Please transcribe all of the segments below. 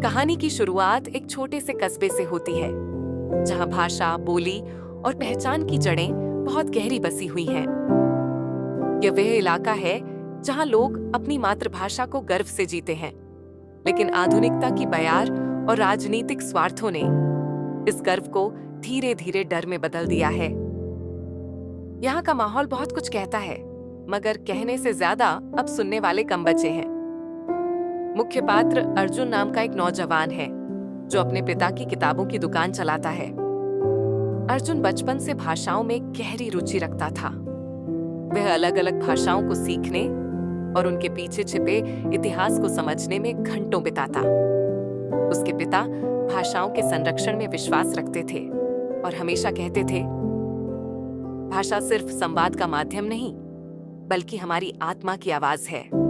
कहानी की शुरुआत एक छोटे से कस्बे से होती है, जहां भाषा, बोली और पहचान की जड़ें बहुत गहरी बसी हुई हैं। यह वह इलाका है जहां लोग अपनी मातृभाषा को गर्व से जीते हैं, लेकिन आधुनिकता की बयार और राजनीतिक स्वार्थों ने इस गर्व को धीरे धीरे डर में बदल दिया है। यहाँ का माहौल बहुत कुछ कहता है, मगर कहने से ज्यादा अब सुनने वाले कम बचे हैं। मुख्य पात्र अर्जुन नाम का एक नौजवान है, जो अपने पिता की किताबों की दुकान चलाता है। अर्जुन बचपन से भाषाओं में गहरी रुचि रखता था। वह अलग अलग भाषाओं को सीखने और उनके पीछे छिपे इतिहास को समझने में घंटों बिताता। उसके पिता भाषाओं के संरक्षण में विश्वास रखते थे और हमेशा कहते थे, भाषा सिर्फ संवाद का माध्यम नहीं, बल्कि हमारी आत्मा की आवाज है।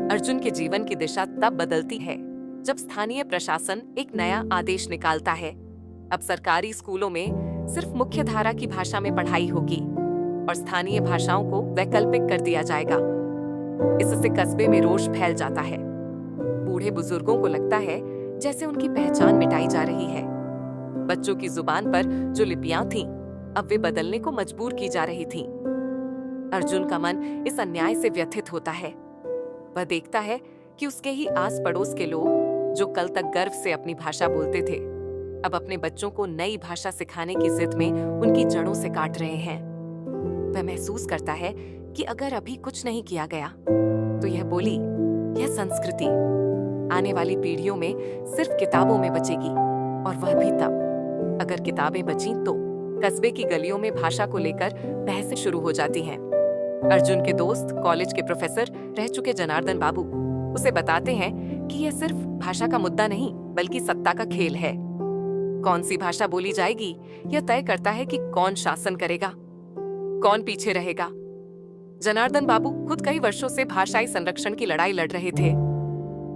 अर्जुन के जीवन की दिशा तब बदलती है जब स्थानीय प्रशासन एक नया आदेश निकालता है। अब सरकारी स्कूलों में सिर्फ मुख्य धारा की भाषा में पढ़ाई होगी और स्थानीय भाषाओं को वैकल्पिक कर दिया जाएगा। इससे कस्बे में रोष फैल जाता है। बूढ़े बुजुर्गों को लगता है जैसे उनकी पहचान मिटाई जा रही है। बच्चों की जुबान पर जो लिपियां थीं, अब वे बदलने को मजबूर की जा रही थीं। अर्जुन का मन इस अन्याय से व्यथित होता है। वह देखता है कि उसके ही आस पड़ोस के लोग, जो कल तक गर्व से अपनी भाषा बोलते थे, अब अपने बच्चों को नई भाषा सिखाने की जिद में उनकी जड़ों से काट रहे हैं। वह महसूस करता है कि अगर अभी कुछ नहीं किया गया तो यह बोली, यह संस्कृति आने वाली पीढ़ियों में सिर्फ किताबों में बचेगी, और वह भी तब अगर किताबें बची तो। कस्बे की गलियों में भाषा को लेकर बहसें शुरू हो जाती हैं। अर्जुन के दोस्त, कॉलेज के प्रोफेसर रह चुके जनार्दन बाबू उसे बताते हैं कि यह सिर्फ भाषा का मुद्दा नहीं, बल्कि सत्ता का खेल है। कौन सी भाषा बोली जाएगी, यह तय करता है कि कौन शासन करेगा, कौन पीछे रहेगा। जनार्दन बाबू खुद कई वर्षों से भाषाई संरक्षण की लड़ाई लड़ रहे थे,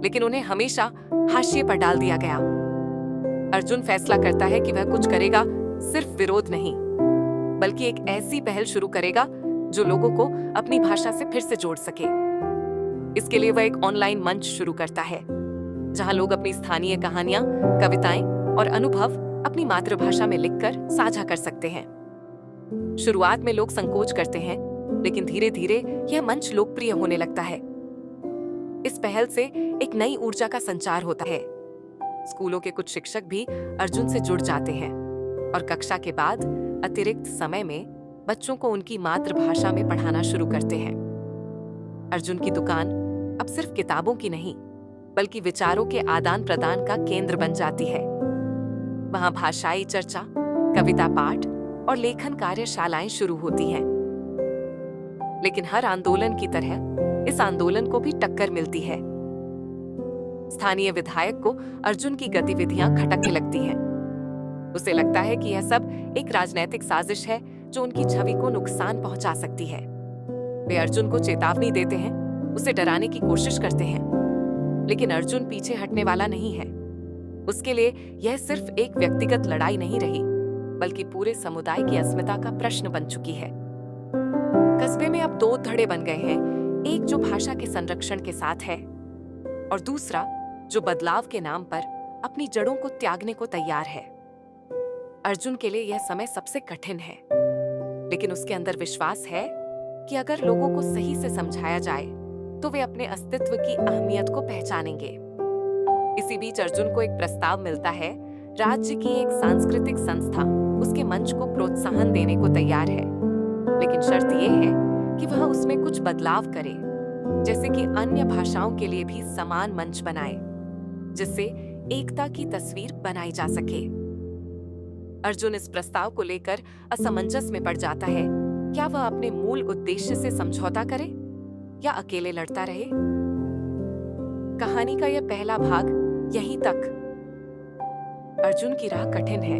लेकिन उन्हें हमेशा हाशिए पर डाल दिया गया। अर्जुन फैसला करता है कि वह कुछ करेगा, सिर्फ विरोध नहीं, बल्कि एक ऐसी पहल शुरू करेगा जो लोगों को अपनी भाषा से फिर से जोड़ सके। इसके लिए वह एक ऑनलाइन मंच शुरू करता है, जहां लोग अपनी स्थानीय कहानियां, कविताएं और अनुभव अपनी मातृभाषा में लिखकर साझा कर सकते हैं। शुरुआत में लोग संकोच करते हैं, लेकिन धीरे धीरे यह मंच लोकप्रिय होने लगता है। इस पहल से एक नई ऊर्जा का संचार होता है। स्कूलों के कुछ शिक्षक भी अर्जुन से जुड़ जाते हैं और कक्षा के बाद अतिरिक्त समय में बच्चों को उनकी मातृभाषा में पढ़ाना शुरू करते हैं। अर्जुन की दुकान अब सिर्फ किताबों की नहीं, बल्कि विचारों के आदान प्रदान का केंद्र बन जाती है। वहां भाषाई चर्चा, कविता पाठ और लेखन कार्यशालाएं शुरू होती हैं। लेकिन हर आंदोलन की तरह इस आंदोलन को भी टक्कर मिलती है। स्थानीय विधायक को अर्जुन की गतिविधियां खटकने लगती हैं। उसे लगता है कि यह सब एक राजनीतिक साजिश है जो उनकी छवि को नुकसान पहुंचा सकती है। वे अर्जुन को चेतावनी देते हैं, उसे डराने की कोशिश करते हैं, लेकिन अर्जुन पीछे हटने वाला नहीं है। उसके लिए यह सिर्फ एक व्यक्तिगत लड़ाई नहीं रही, बल्कि पूरे समुदाय की अस्मिता का प्रश्न बन चुकी है। कस्बे में अब दो धड़े बन गए हैं, एक जो भाषा के संरक्षण के साथ है और दूसरा जो बदलाव के नाम पर अपनी जड़ों को त्यागने को तैयार है। अर्जुन के लिए यह समय सबसे कठिन है, लेकिन उसके अंदर विश्वास है कि अगर लोगों को सही से समझाया जाए तो वे अपने अस्तित्व की अहमियत को पहचानेंगे। इसी बीच अर्जुन को एक प्रस्ताव मिलता है। राज्य की एक सांस्कृतिक संस्था उसके मंच को प्रोत्साहन देने को तैयार है, लेकिन शर्त यह है कि वह उसमें कुछ बदलाव करे, जैसे कि अन्य भाषाओं के लिए भी समान मंच बनाए, जिससे एकता की तस्वीर बनाई जा सके। अर्जुन इस प्रस्ताव को लेकर असमंजस में पड़ जाता है। क्या वह अपने मूल उद्देश्य से समझौता करे या अकेले लड़ता रहे? कहानी का यह पहला भाग यहीं तक। अर्जुन की राह कठिन है,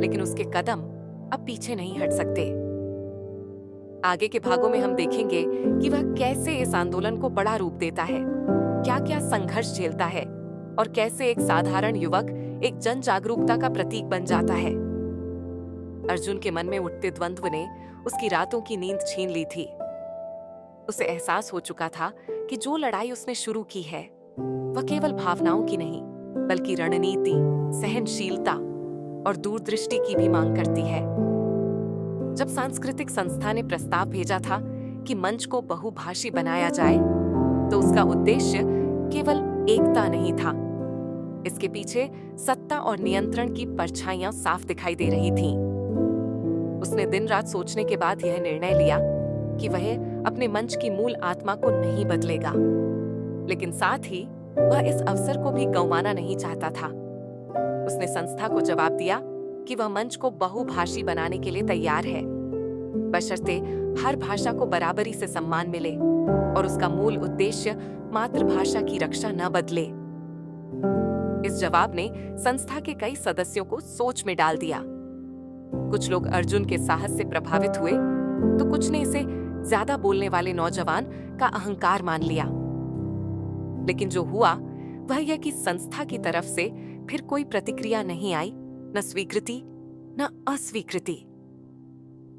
लेकिन उसके कदम अब पीछे नहीं हट सकते। आगे के भागों में हम देखेंगे कि वह कैसे इस आंदोलन को बड़ा रूप देता है, क्या-क्या संघर्ष झेलता है और कैसे एक साधारण युवक एक जन जागरूकता का प्रतीक बन जाता है। अर्जुन के मन में उठते द्वंद्व ने उसकी रातों की नींद छीन ली थी। उसे एहसास हो चुका था कि जो लड़ाई उसने शुरू की है वह केवल भावनाओं की नहीं, बल्कि रणनीति, सहनशीलता और दूरदृष्टि की भी मांग करती है। जब सांस्कृतिक संस्था ने प्रस्ताव भेजा था कि मंच को बहुभाषी बनाया जाए, तो उसका उद्देश्य केवल एकता नहीं था। इसके पीछे सत्ता और नियंत्रण की परछाइयां साफ दिखाई दे रही थीं। उसने दिन रात सोचने के बाद यह निर्णय लिया कि वह अपने मंच की मूल आत्मा को नहीं बदलेगा, लेकिन साथ ही वह इस अवसर को भी गंवाना नहीं चाहता था। उसने संस्था को जवाब दिया कि वह मंच को बहुभाषी बनाने के लिए तैयार है, बशर्ते हर भाषा को बराबरी से सम्मान मिले और उसका मूल उद्देश्य मातृभाषा की रक्षा न बदले। इस जवाब ने संस्था के कई सदस्यों को सोच में डाल दिया। कुछ लोग अर्जुन के साहस से प्रभावित हुए, तो कुछ ने इसे ज्यादा बोलने वाले नौजवान का अहंकार मान लिया। लेकिन जो हुआ वह यह कि संस्था की तरफ से फिर कोई प्रतिक्रिया नहीं आई, न स्वीकृति न अस्वीकृति।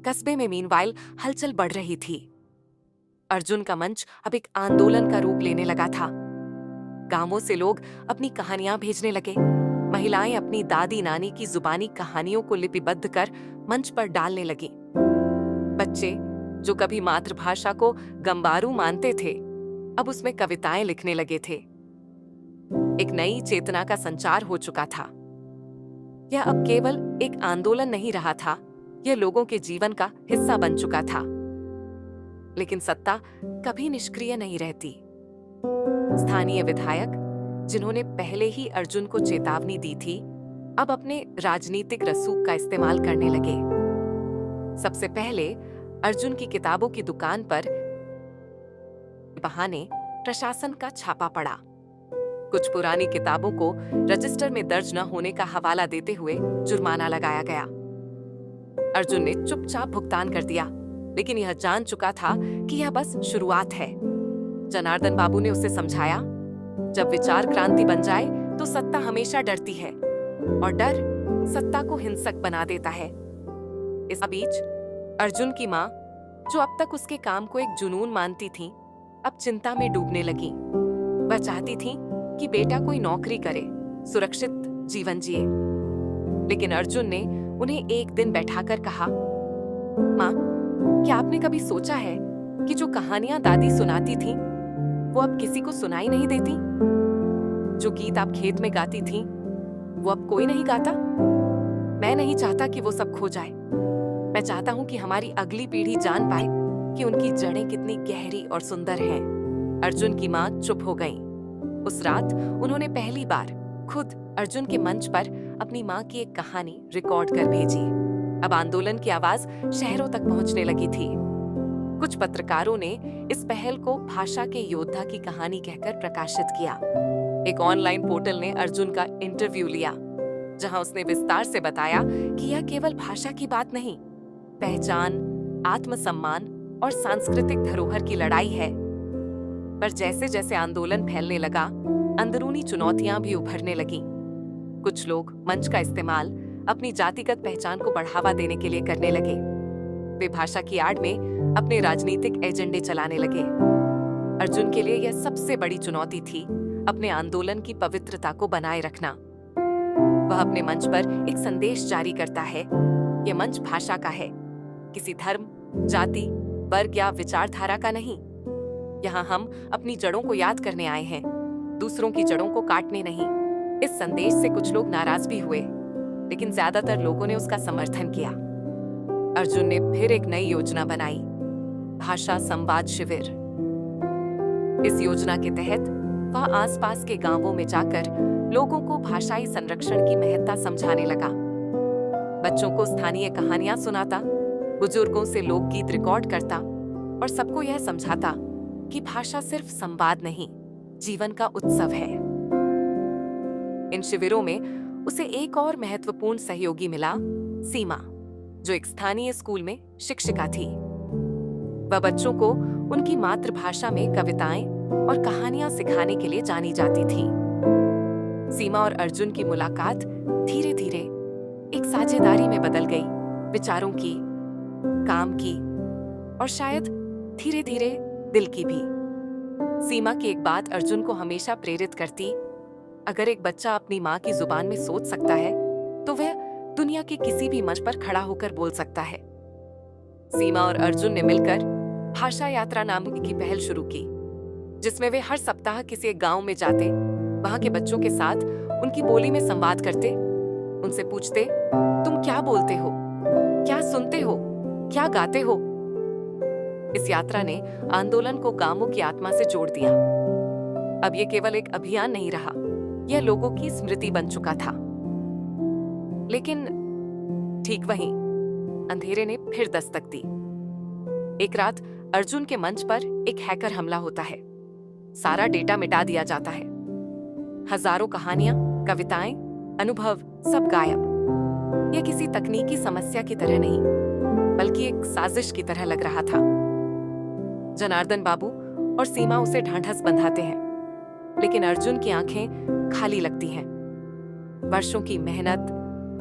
कस्बे में मीनवाइल हलचल बढ़ रही थी। अर्जुन का मंच अब एक आंदोलन का रूप लेने लगा था। गांवों से लोग अपनी कहानियां भेजने लगे। महिलाएं अपनी दादी नानी की जुबानी कहानियों को लिपिबद्ध कर मंच पर डालने लगी। बच्चे जो कभी मातृभाषा को गंबारू मानते थे, अब उसमें कविताएं लिखने लगे थे। एक नई चेतना का संचार हो चुका था। यह अब केवल एक आंदोलन नहीं रहा था, यह लोगों के जीवन का हिस्सा बन चुका था। लेकिन सत्ता कभी निष्क्रिय नहीं रहती। स्थानीय विधायक, जिन्होंने पहले ही अर्जुन को चेतावनी दी थी, अब अपने राजनीतिक रसूख का इस्तेमाल करने लगे। सबसे पहले अर्जुन की किताबों की दुकान पर बहाने प्रशासन का छापा पड़ा। कुछ पुरानी किताबों को रजिस्टर में दर्ज न होने का हवाला देते हुए जुर्माना लगाया गया। अर्जुन ने चुपचाप भुगतान कर दिया, लेकिन यह जान चुका था कि यह बस शुरुआत है। जनार्दन बाबू ने उसे समझाया, जब विचार क्रांति बन जाए तो सत्ता हमेशा डरती है और डर सत्ता को हिंसक बना देता है। इस बीच अर्जुन की माँ, जो अब तक उसके काम को एक जुनून मानती थी, अब चिंता में डूबने लगी। वह चाहती थी कि बेटा कोई नौकरी करे, सुरक्षित जीवन जिए। लेकिन अर्जुन ने उन्हें एक दिन बैठाकर कहा, माँ, क्या आपने कभी सोचा है कि जो कहानियां दादी सुनाती थीं, वो अब किसी को सुनाई नहीं देती? जो गीत आप खेत में गाती थीं, वो अब कोई नहीं गाता? मैं नहीं चाहता कि वो सब खो जाए। मैं चाहता हूं कि हमारी अगली पीढ़ी जान पाए कि उनकी जड़ें कितनी गहरी और सुंदर हैं। अर्जुन की माँ चुप हो गईं। उस रात उन्होंने पहली बार खुद अर्जुन के मंच पर अपनी माँ की एक कहानी रिकॉर्ड कर भेजी। अब आंदोलन की आवाज शहरों तक पहुंचने लगी थी। कुछ पत्रकारों ने इस पहल को भाषा के योद्धा की कहानी कहकर प्रकाशित किया। एक ऑनलाइन पोर्टल ने अर्जुन का इंटरव्यू लिया, जहां उसने विस्तार से बताया कि यह केवल भाषा की बात नहीं, पहचान, आत्मसम्मान और सांस्कृतिक धरोहर की लड़ाई है। पर जैसे जैसे आंदोलन फैलने लगा, अंदरूनी चुनौतियां भी उभरने लगीं। कुछ लोग मंच का इस्तेमाल अपनी जातिगत पहचान को बढ़ावा देने के लिए करने लगे। वे भाषा की आड़ में अपने राजनीतिक एजेंडे चलाने लगे। अर्जुन के लिए यह सबसे बड़ी चुनौती थी, अपने आंदोलन की पवित्रता को बनाए रखना। वह अपने मंच पर एक संदेश जारी करता है, यह मंच भाषा का है, किसी धर्म, जाति, वर्ग या विचारधारा का नहीं। यहाँ हम अपनी जड़ों को याद करने आए हैं, दूसरों की जड़ों को काटने नहीं। इस संदेश से कुछ लोग नाराज भी हुए, लेकिन ज्यादातर लोगों ने उसका समर्थन किया। अर्जुन ने फिर एक नई योजना बनाई, भाषा संवाद शिविर। इस योजना के तहत वह आसपास के गांवों में जाकर लोगों को भाषाई संरक्षण की महत्ता समझाने लगा। बच्चों को स्थानीय कहानियां सुनाता, बुजुर्गों से लोकगीत रिकॉर्ड करता और सबको यह समझाता कि भाषा सिर्फ संवाद नहीं, जीवन का उत्सव है। इन शिविरों में उसे एक और महत्वपूर्ण सहयोगी मिला, सीमा, जो एक स्थानीय स्कूल में शिक्षिका थी। वह बच्चों को उनकी मातृभाषा में कविताएं और कहानियां सिखाने के लिए जानी जाती थी। सीमा और अर्जुन की मुलाकात धीरे धीरे एक साझेदारी में बदल गई, विचारों की, काम की और शायद धीरे धीरे दिल की भी। सीमा की एक बात अर्जुन को हमेशा प्रेरित करती, अगर एक बच्चा अपनी माँ की जुबान में सोच सकता है तो वह दुनिया के किसी भी मंच पर खड़ा होकर बोल सकता है। सीमा और अर्जुन ने मिलकर भाषा यात्रा नाम की पहल शुरू की, जिसमें वे हर सप्ताह किसी एक गांव में जाते, वहां के बच्चों के साथ उनकी बोली में संवाद करते, उनसे पूछते, तुम क्या बोलते हो, क्या सुनते हो, क्या गाते हो। इस यात्रा ने आंदोलन को गांवों की आत्मा से जोड़ दिया। अब यह केवल एक अभियान नहीं रहा, यह लोगों की स्मृति बन चुका था। लेकिन ठीक वहीं अंधेरे ने फिर दस्तक दी। एक रात अर्जुन के मंच पर एक हैकर हमला होता है। सारा डेटा मिटा दिया जाता है। हजारों कहानियां, कविताएं, अनुभव सब गायब। यह किसी तकनीकी समस्या की तरह नहीं, बल्कि एक साजिश की तरह लग रहा था। जनार्दन बाबू और सीमा उसे ढांढस बंधाते हैं, लेकिन अर्जुन की आंखें खाली लगती हैं। वर्षों की मेहनत,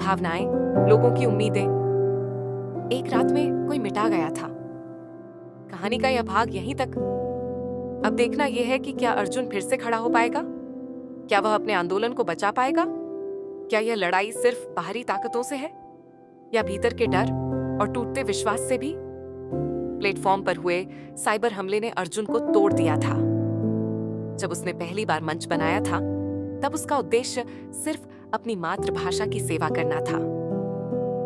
भावनाएं, लोगों की उम्मीदें एक रात में कोई मिटा गया था। कहानी का यह भाग यहीं तक। अब देखना यह है कि क्या अर्जुन फिर से खड़ा हो पाएगा? क्या वह अपने आंदोलन को बचा पाएगा? क्या यह लड़ाई सिर्फ बाहरी ताकतों से है, या भीतर के डर और टूटते विश्वास से भी? प्लेटफॉर्म पर हुए साइबर हमले ने अर्जुन को तोड़ दिया था। जब उसने पहली बार मंच बनाया था, तब उसका उद्देश्य सिर्फ अपनी मातृभाषा की सेवा करना था।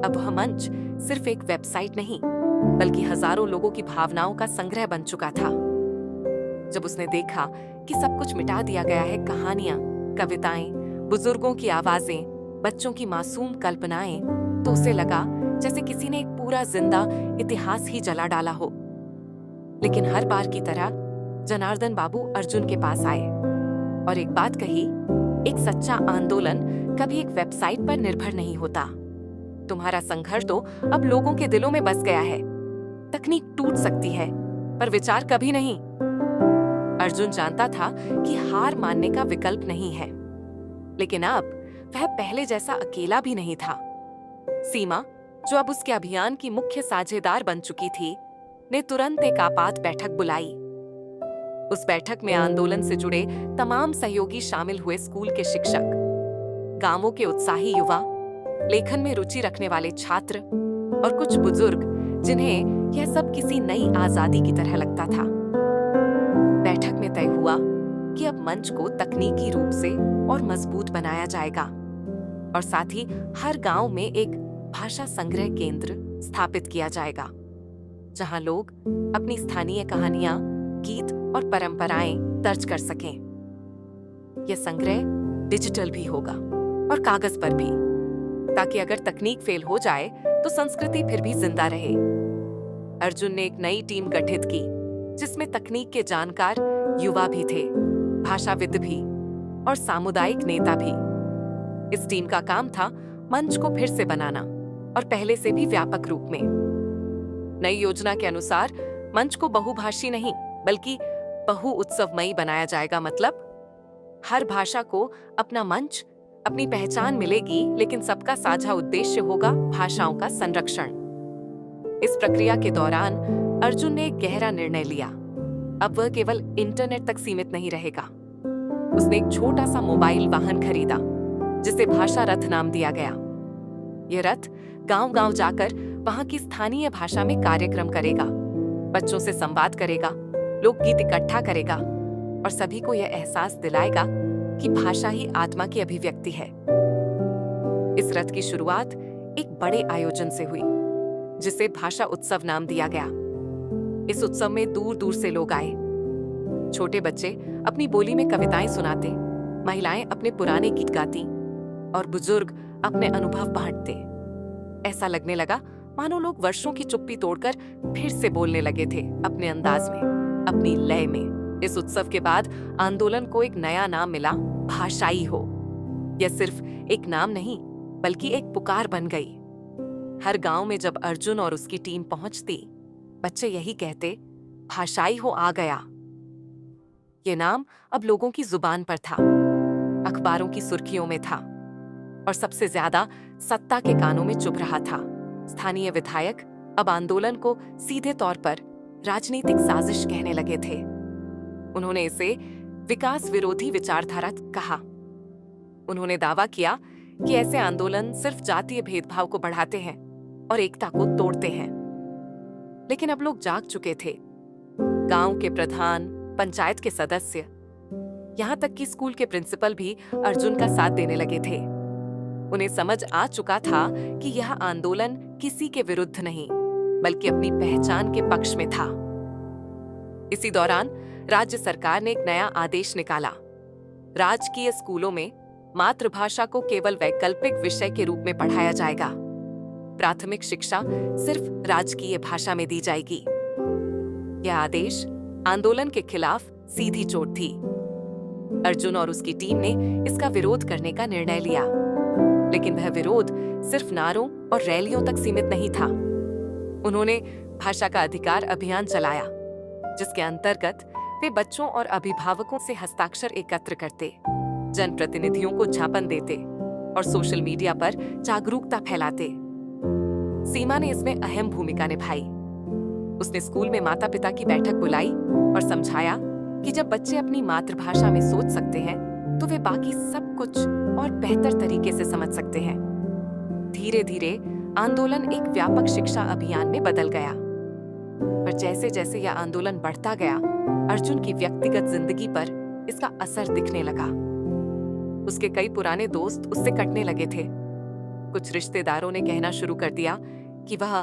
अब वह मंच सिर्फ एक वेबसाइट नहीं, बल्कि हजारों लोगों की भावनाओं का संग्रह बन चुका था। जब उसने देखा कि सब कुछ मिटा दिया गया है, कहानियां, कविताएं, बुजुर्गों की आवाजें, बच्चों की मासूम कल्पनाएं, तो उसे लगा जैसे किसी ने एक पूरा जिंदा इतिहास ही जला डाला हो। लेकिन हर बार की तरह जनार्दन बाबू अर्जुन के पास आए और एक बात कही, एक सच्चा आंदोलन कभी एक वेबसाइट पर निर्भर नहीं होता। तुम्हारा संघर्ष तो अब लोगों के दिलों में बस गया है। तकनीक टूट सकती है, पर विचार कभी नहीं। अर्जुन जानता था कि हार मानने का विकल्प नहीं है, लेकिन अब वह पहले जैसा अकेला भी नहीं था। सीमा, जो अब उसके अभियान की मुख्य साझेदार बन चुकी थी, ने तुरंत एक आपात बैठक बुलाई। उस बैठक में आंदोलन से जुड़े तमाम सहयोगी शामिल हुए। स्कूल के शिक्षक, गांवों के उत्साही युवा, लेखन में रुचि रखने वाले छात्र और कुछ बुजुर्ग, जिन्हें यह सब किसी नई आजादी की तरह लगता था। बैठक में तय हुआ कि अब मंच को तकनीकी रूप से और मजबूत बनाया जाएगा और साथ ही हर गांव में एक भाषा संग्रह केंद्र स्थापित किया जाएगा, जहां लोग अपनी स्थानीय कहानियां, गीत और परंपराएं दर्ज कर सकें। यह संग्रह डिजिटल भी होगा और कागज पर भी, ताकि अगर तकनीक फेल हो जाए तो संस्कृति फिर भी जिंदा रहे। अर्जुन ने एक नई टीम गठित की, जिसमें तकनीक के जानकार युवा भी थे, भाषाविद भी और सामुदायिक नेता भी। इस टीम का काम था मंच को फिर से बनाना, और पहले से भी व्यापक रूप में। नई योजना के अनुसार मंच को बहुभाषी नहीं, बल्कि बहु उत्सवमयी बनाया जाएगा। मतलब हर भाषा को अपना मंच, अपनी पहचान मिलेगी, लेकिन सबका साझा उद्देश्य होगा भाषाओं का संरक्षण। इस प्रक्रिया के दौरान अर्जुन ने एक गहरा निर्णय लिया। अब वह केवल इंटरनेट तक सीमित नहीं रहेगा। उसने एक छोटा सा मोबाइल वाहन खरीदा, जिसे भाषा रथ नाम दिया गया। यह रथ गांव-गांव जाकर वहां की स्थानीय भाषा में कार्यक्रम करेगा, बच्चों से संवाद करेगा, लोकगीत इकट्ठा करेगा और सभी को यह एहसास दिलाएगा कि भाषा ही आत्मा की अभिव्यक्ति है। इस रथ की शुरुआत एक बड़े आयोजन से हुई, जिसे भाषा उत्सव नाम दिया गया। इस उत्सव में दूर-दूर से लोग आए। छोटे बच्चे अपनी बोली में कविताएं सुनाते, महिलाएं अपने पुराने गीत गाती और बुजुर्ग अपने अनुभव बांटते। ऐसा लगने लगा मानो लोग वर्षों की चुप्पी तोड़कर फिर से बोलने लगे थे, अपने अंदाज में, अपनी लय में। इस उत्सव के बाद आंदोलन को एक नया नाम मिला, भाषाई हो। यह सिर्फ एक नाम नहीं, बल्कि एक पुकार बन गई। हर गांव में जब अर्जुन और उसकी टीम पहुंचती, बच्चे यही कहते, भाषाई हो आ गया। ये नाम अब लोगों की जुबान पर था, अखबारों की सुर्खियों में था और सबसे ज्यादा सत्ता के कानों में चुभ रहा था। स्थानीय विधायक अब आंदोलन को सीधे तौर पर राजनीतिक साजिश कहने लगे थे। उन्होंने इसे विकास विरोधी विचारधारा कहा। उन्होंने दावा किया कि ऐसे आंदोलन सिर्फ जातीय भेदभाव को बढ़ाते हैं और एकता को तोड़ते हैं। लेकिन अब लोग जाग चुके थे। गांव के प्रधान, पंचायत के सदस्य, यहां तक कि स्कूल के प्रिंसिपल भी अर्जुन का साथ देने लगे थे। उन्हें समझ आ चुका था कि यह आंदोलन किसी के विरुद्ध नहीं, बल्कि अपनी पहचान के पक्ष में था। इसी दौरान राज्य सरकार ने एक नया आदेश निकाला। राजकीय स्कूलों में मातृभाषा को केवल वैकल्पिक विषय के रूप में पढ़ाया जाएगा। प्राथमिक शिक्षा सिर्फ राजकीय भाषा में दी जाएगी। यह आदेश आंदोलन के खिलाफ सीधी चोट थी। अर्जुन और उसकी टीम ने इसका विरोध करने का निर्णय लिया, लेकिन वह विरोध सिर्फ नारों और रैलियों तक सीमित नहीं था। उन्होंने भाषा का अधिकार अभियान चलाया, जिसके अंतर्गत वे बच्चों और अभिभावकों से हस्ताक्षर एकत्र करते, जनप्रतिनिधियों को ज्ञापन देते और सोशल मीडिया पर जागरूकता फैलाते। सीमा ने इसमें अहम भूमिका निभाई। उसने स्कूल में माता पिता की बैठक बुलाई और समझाया कि जब बच्चे अपनी मातृभाषा में सोच सकते हैं, तो वे बाकी सब कुछ और बेहतर तरीके से समझ सकते हैं। धीरे धीरे आंदोलन एक व्यापक शिक्षा अभियान में बदल गया। पर जैसे जैसे यह आंदोलन बढ़ता गया, अर्जुन की व्यक्तिगत जिंदगी पर इसका असर दिखने लगा। उसके कई पुराने दोस्त उससे कटने लगे थे। कुछ रिश्तेदारों ने कहना शुरू कर दिया कि वह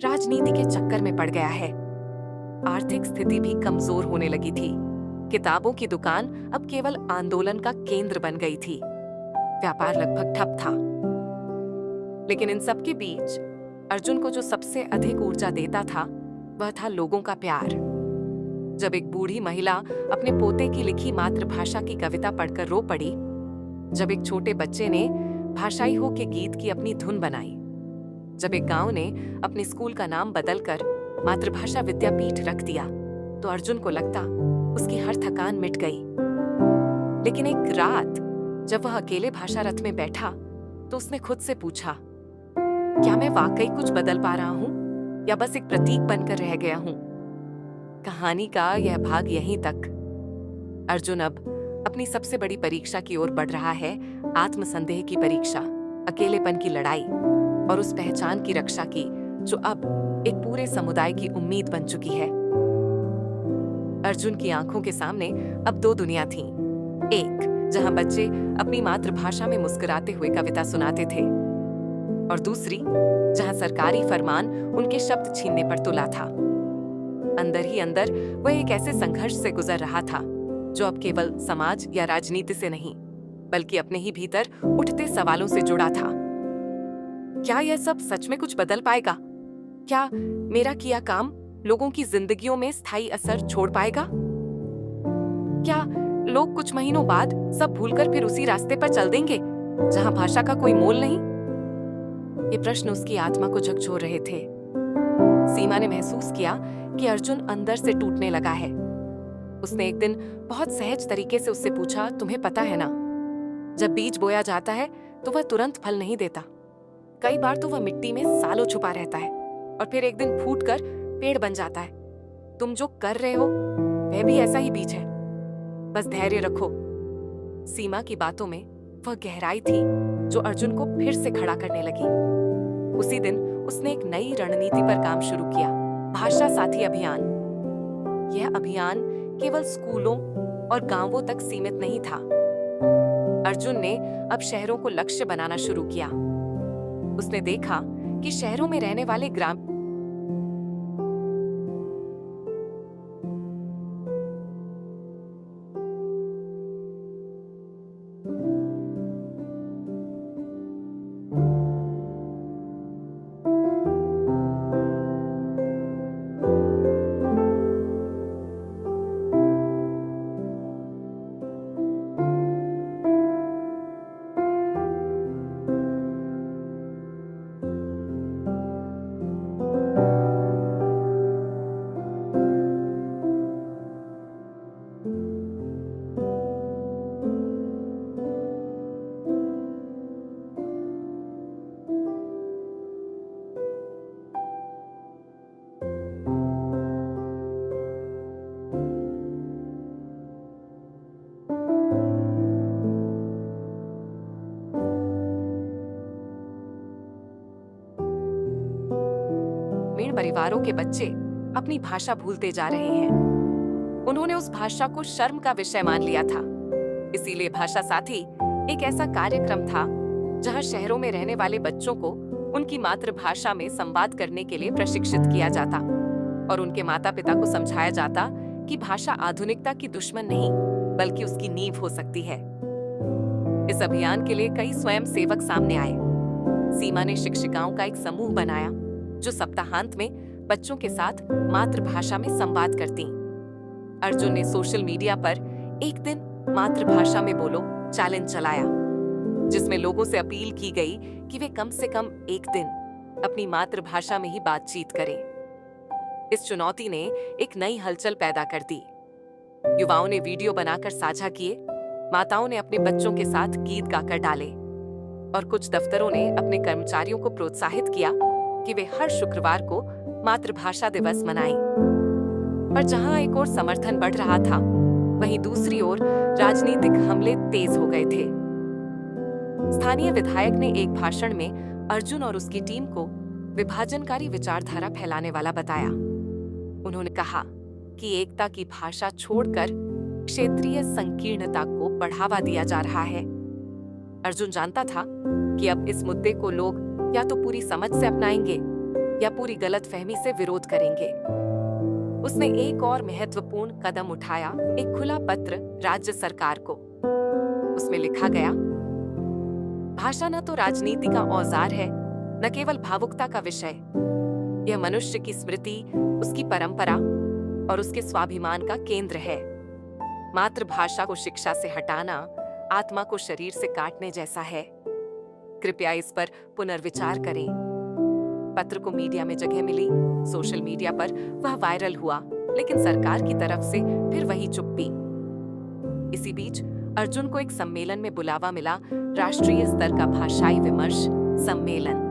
राजनीति के चक्कर में पड़ गया है। आर्थिक स्थिति भी कमजोर होने लगी थी। किताबों की दुकान अब केवल आंदोलन का केंद्र बन गई थी। व्यापार लगभग ठप था। लेकिन इन सब के बीच अर्जुन को जो सबसे अधिक ऊर्जा देता था, वह था लोगों का प्यार। जब एक बूढ़ी महिला अपने पोते की लिखी मातृभाषा की कविता पढ़कर रो पड़ी, जब एक छोटे बच्चे ने भाषाई हो के गीत की अपनी धुन बनाई, जब एक गांव ने अपने स्कूल का नाम बदलकर मातृभाषा विद्यापीठ रख दिया, तो अर्जुन को लगता उसकी हर थकान मिट गई। लेकिन एक रात जब वह अकेले भाषा रथ में बैठा, तो उसने खुद से पूछा, क्या मैं वाकई कुछ बदल पा रहा हूं या बस एक प्रतीक बनकर रह गया हूं? कहानी का यह भाग यहीं तक। अर्जुन अब अपनी सबसे बड़ी परीक्षा की ओर बढ़ रहा है, आत्मसंदेह की परीक्षा, अकेलेपन की लड़ाई और उस पहचान की रक्षा की जो अब एक पूरे समुदाय की उम्मीद बन चुकी है। अर्जुन की आंखों के सामने अब दो दुनिया थीं। एक जहां बच्चे अपनी मातृभाषा में मुस्कुराते हुए कविता सुनाते थे, और दूसरी जहां सरकारी फरमान उनके शब्द छीनने पर तुला था। अंदर ही अंदर वह एक ऐसे संघर्ष से गुजर रहा था जो अब केवल समाज या राजनीति से नहीं, बल्कि अपने ही भीतर उठते सवालों से जुड़ा था। क्या यह सब सच में कुछ बदल पाएगा? क्या मेरा किया काम लोगों की जिंदगियों में स्थायी असर छोड़ पाएगा? क्या लोग कुछ महीनों बाद सब भूलकर फिर उसी रास्ते पर चल देंगे जहां भाषा का कोई मोल नहीं? ये प्रश्न उसकी आत्मा को झकझोर रहे थे। सीमा ने महसूस किया कि अर्जुन अंदर से टूटने लगा है। उसने एक दिन बहुत सहज तरीके से उससे पूछा, तुम्हें पता है ना, जब बीज बोया जाता है तो वह तुरंत फल नहीं देता। कई बार तो वह मिट्टी में सालों छुपा रहता है और फिर एक दिन फूटकर पेड़ बन जाता है। तुम जो कर रहे हो वह भी ऐसा ही बीज है, बस धैर्य रखो। सीमा की बातों में वह गहराई थी जो अर्जुन को फिर से खड़ा करने लगी। उसी दिन उसने एक नई रणनीति पर काम शुरू किया, भाषा साथी अभियान। यह अभियान केवल स्कूलों और गांवों तक सीमित नहीं था। अर्जुन ने अब शहरों को लक्ष्य बनाना शुरू किया। उसने देखा कि शहरों में रहने वाले ग्राम ग्रामीण परिवारों के बच्चे अपनी भाषा भूलते जा रहे हैं। उन्होंने उस भाषा को शर्म का विषय मान लिया था। इसीलिए भाषा साथी एक ऐसा कार्यक्रम था जहां शहरों में रहने वाले बच्चों को उनकी मातृभाषा में संवाद करने के लिए प्रशिक्षित किया जाता और उनके माता पिता को समझाया जाता कि भाषा आधुनिकता की दुश्मन नहीं बल्कि उसकी नींव हो सकती है। इस अभियान के लिए कई स्वयं सेवक सामने आए। सीमा ने शिक्षिकाओं का एक समूह बनाया जो सप्ताहांत में बच्चों के साथ मातृभाषा में संवाद करती। अर्जुन ने सोशल मीडिया पर एक दिन मातृभाषा में बोलो चैलेंज चलाया, जिसमें लोगों से अपील की गई कि वे कम से कम एक दिन अपनी मातृभाषा में ही बातचीत करें। इस चुनौती ने एक नई हलचल पैदा कर दी। युवाओं ने वीडियो बनाकर साझा किए, माताओं ने अपने बच्चों के साथ गीत गाकर डाले और कुछ दफ्तरों ने अपने कर्मचारियों को प्रोत्साहित किया कि वे हर शुक्रवार को मातृभाषा दिवस मनाएं। पर जहां एक ओर समर्थन बढ़ रहा था, वहीं दूसरी ओर राजनीतिक हमले तेज हो गए थे। स्थानीय विधायक ने एक भाषण में अर्जुन और उसकी टीम को विभाजनकारी विचारधारा फैलाने वाला बताया। उन्होंने कहा कि एकता की भाषा छोड़कर क्षेत्रीय संकीर्णता को बढ़ावा दिया जा रहा है। अर्जुन जानता था कि अब इस मुद्दे को लोग या तो पूरी समझ से अपनाएंगे या पूरी गलतफहमी से विरोध करेंगे। उसने एक और महत्वपूर्ण कदम उठाया, एक खुला पत्र राज्य सरकार को। उसमें लिखा गया, भाषा न तो राजनीति का औजार है, न केवल भावुकता का विषय। यह मनुष्य की स्मृति, उसकी परंपरा और उसके स्वाभिमान का केंद्र है। मातृभाषा को शिक्षा से हटाना आत्मा को शरीर से काटने जैसा है। कृपया इस पर पुनर्विचार करें। पत्र को मीडिया में जगह मिली, सोशल मीडिया पर वह वायरल हुआ, लेकिन सरकार की तरफ से फिर वही चुप्पी। इसी बीच अर्जुन को एक सम्मेलन में बुलावा मिला, राष्ट्रीय स्तर का भाषाई विमर्श सम्मेलन।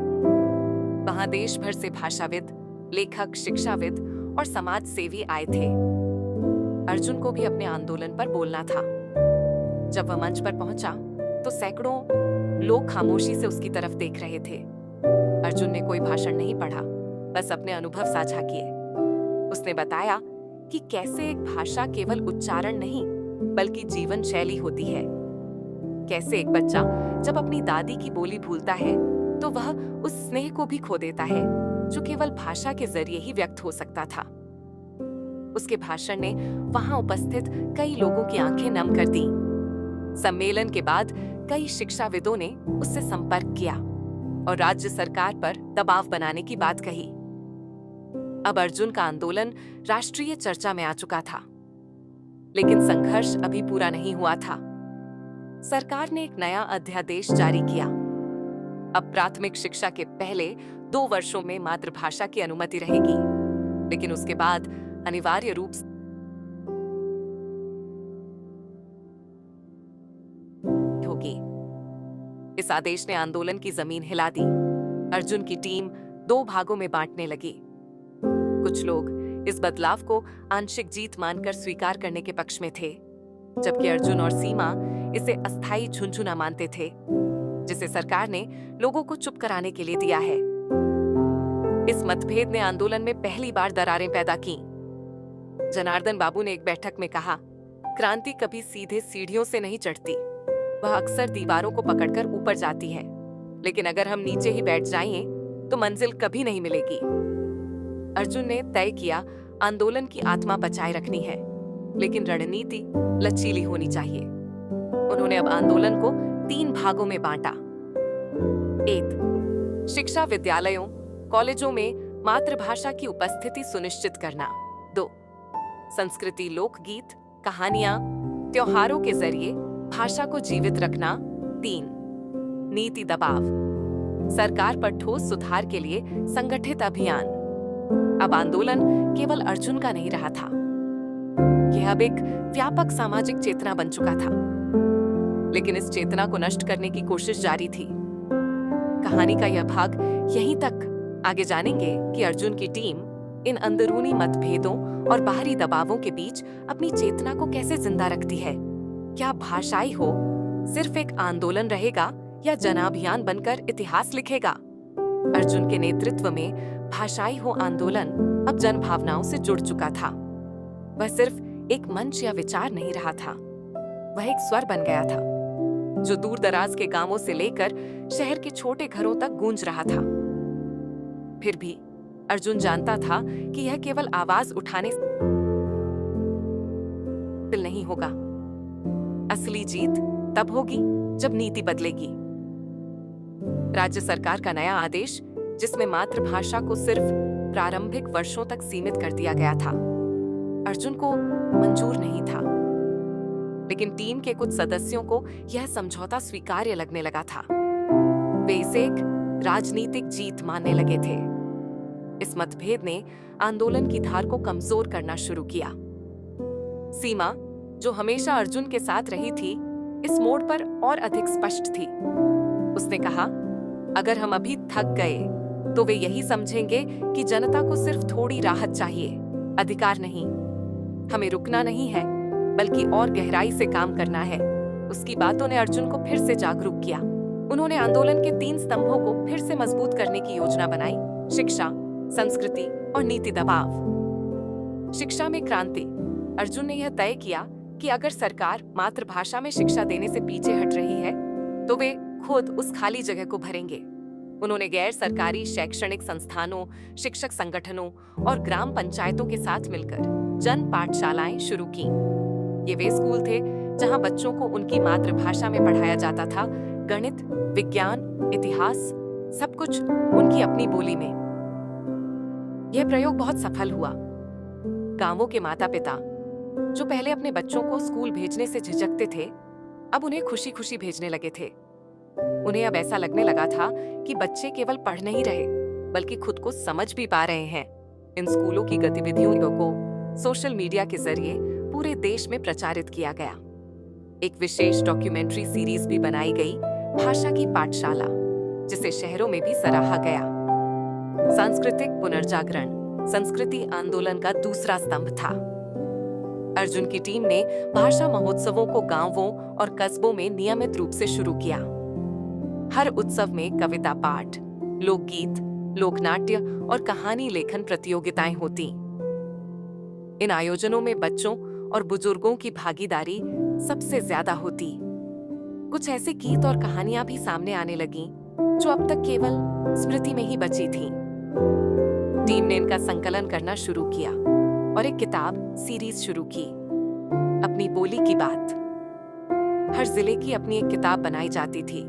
वहां देश भर से भाषाविद, लेखक, शिक्षाविद और समाज सेवी आए थे। अर्जुन को भी अपने आंदोलन पर बोलना था। जब वह मंच पर पहुंचा तो सैकड़ों लोग खामोशी से उसकी तरफ देख रहे थे। अर्जुन ने कोई भाषण नहीं पढ़ा, बस अपने अनुभव साझा किए। उसने बताया कि कैसे एक भाषा केवल उच्चारण नहीं बल्कि जीवन शैली होती है। कैसे एक बच्चा जब अपनी दादी की बोली भूलता है तो वह उस स्नेह को भी खो देता है जो केवल भाषा के जरिए ही व्यक्त हो सकता था। उसके भाषण ने वहां उपस्थित कई लोगों की आंखें नम कर दी। सम्मेलन के बाद कई शिक्षाविदों ने उससे संपर्क किया और राज्य सरकार पर दबाव बनाने की बात कही। अब अर्जुन का आंदोलन राष्ट्रीय चर्चा में आ चुका था, लेकिन संघर्ष अभी पूरा नहीं हुआ था। सरकार ने एक नया अध्यादेश जारी किया। अब प्राथमिक शिक्षा के पहले 2 वर्षों में मातृभाषा की अनुमति रहेगी, लेकिन उसके बाद अनिवार्य रूप से होगी। इस आदेश ने आंदोलन की जमीन हिला दी। अर्जुन की टीम 2 भागों में बांटने लगी। कुछ लोग इस बदलाव को आंशिक जीत मानकर स्वीकार करने के पक्ष में थे, जबकि अर्जुन और सीमा इसे अस्थायी झुनझुना मानते थे, जिसे सरकार ने लोगों को चुप कराने के लिए दिया है। इस मतभेद ने आंदोलन में पहली बार दरारें पैदा की। जनार्दन बाबू ने एक बैठक में कहा, क्रांति कभी सीधे सीढ़ियों से नहीं चढ़ती, वह अक्सर दीवारों को पकड़कर ऊपर जाती है, लेकिन अगर हम नीचे ही बैठ जाएं तो मंजिल कभी नहीं मिलेगी। अर्जुन ने तय किया, आंदोलन की आत्मा बचाए रखनी है, लेकिन रणनीति लचीली होनी चाहिए। उन्होंने अब आंदोलन को 3 भागों में बांटा। 1. शिक्षा विद्यालयों, कॉलेजों में मातृभाषा की उपस्थिति सुनिश्चित करना। 2. संस्कृति, लोकगीत, कहानियां, त्योहारों के जरिए भाषा को जीवित रखना। 3. नीति दबाव, सरकार पर ठोस सुधार के लिए संगठित अभियान। अब आंदोलन केवल अर्जुन का नहीं रहा था, यह अब एक व्यापक सामाजिक चेतना बन चुका था। लेकिन इस चेतना को नष्ट करने की कोशिश जारी थी। कहानी का यह भाग यहीं तक। आगे जानेंगे कि अर्जुन की टीम इन अंदरूनी मतभेदों और बाहरी दबावों के बीच अपनी चेतना को कैसे जिंदा रखती है। क्या भाषाई हो सिर्फ एक आंदोलन रहेगा या जनाभियान बनकर इतिहास लिखेगा? अर्जुन के नेतृत्व में भाषाई हो आंदोलन अब जन भावनाओं से जुड़ चुका था। वह सिर्फ एक मंच या विचार नहीं रहा था, वह एक स्वर बन गया था जो दूर दराज के गांवों से लेकर शहर के छोटे घरों तक गूंज रहा था। फिर भी अर्जुन जानता था कि यह केवल आवाज उठाने से नहीं होगा। असली जीत तब होगी जब नीति बदलेगी। राज्य सरकार का नया आदेश, जिसमें मातृभाषा को सिर्फ प्रारंभिक वर्षों तक सीमित कर दिया गया था, अर्जुन को मंजूर नहीं था। लेकिन टीम के कुछ सदस्यों को यह समझौता स्वीकार्य लगने लगा था। वे इसे एक राजनीतिक जीत मानने लगे थे। इस मतभेद ने आंदोलन की धार को कमजोर करना शुरू किया। सीमा, जो हमेशा अर्जुन के साथ रही थी, इस मोड़ पर और अधिक स्पष्ट थी। उसने कहा, अगर हम अभी थक गए तो वे यही समझेंगे कि जनता को सिर्फ थोड़ी राहत चाहिए, अधिकार नहीं। हमें रुकना नहीं है, बल्कि और गहराई से काम करना है। उसकी बातों ने अर्जुन को फिर से जागरूक किया। उन्होंने आंदोलन के 3 स्तंभों को फिर से मजबूत करने की योजना बनाई: शिक्षा, संस्कृति और नीति दबाव। शिक्षा में क्रांति। अर्जुन ने यह तय किया कि अगर सरकार मातृभाषा में शिक्षा देने से पीछे हट रही है, तो वे खुद उस खाली जगह को भरेंगे। उन्होंने गैर सरकारी शैक्षणिक संस्थानों, शिक्षक संगठनों और ग्राम पंचायतों के साथ मिलकर जन पाठशालाएं शुरू की। ये वे स्कूल थे जहां बच्चों को उनकी मातृभाषा में पढ़ाया जाता था। गणित, विज्ञान, इतिहास, सब कुछ उनकी अपनी बोली में। यह प्रयोग बहुत सफल हुआ। गांवों के माता पिता, जो पहले अपने बच्चों को स्कूल भेजने से झिझकते थे, अब उन्हें खुशी खुशी भेजने लगे थे। उन्हें अब ऐसा लगने लगा था कि बच्चे केवल पढ़ नहीं रहे, बल्कि खुद को समझ भी पा रहे हैं। इन स्कूलों की गतिविधियों को सोशल मीडिया के जरिए पूरे देश में प्रचारित किया गया। एक विशेष डॉक्यूमेंट्री सीरीज भी बनाई गई, भाषा की पाठशाला, जिसे शहरों में भी सराहा गया। सांस्कृतिक पुनर्जागरण संस्कृति आंदोलन का दूसरा स्तंभ था। अर्जुन की टीम ने भाषा महोत्सवों को गांवों और कस्बों में नियमित रूप से शुरू किया। हर उत्सव में कविता पाठ, लोकगीत, लोकनाट्य और कहानी लेखन प्रतियोगिताएं होती। इन आयोजनों में बच्चों और बुजुर्गों की भागीदारी सबसे ज्यादा होती। कुछ ऐसे गीत और कहानियां भी सामने आने लगीं जो अब तक केवल स्मृति में ही बची थीं। टीम ने इनका संकलन करना शुरू किया और एक किताब सीरीज शुरू की, अपनी बोली की बात। हर जिले की अपनी एक किताब बनाई जाती थी,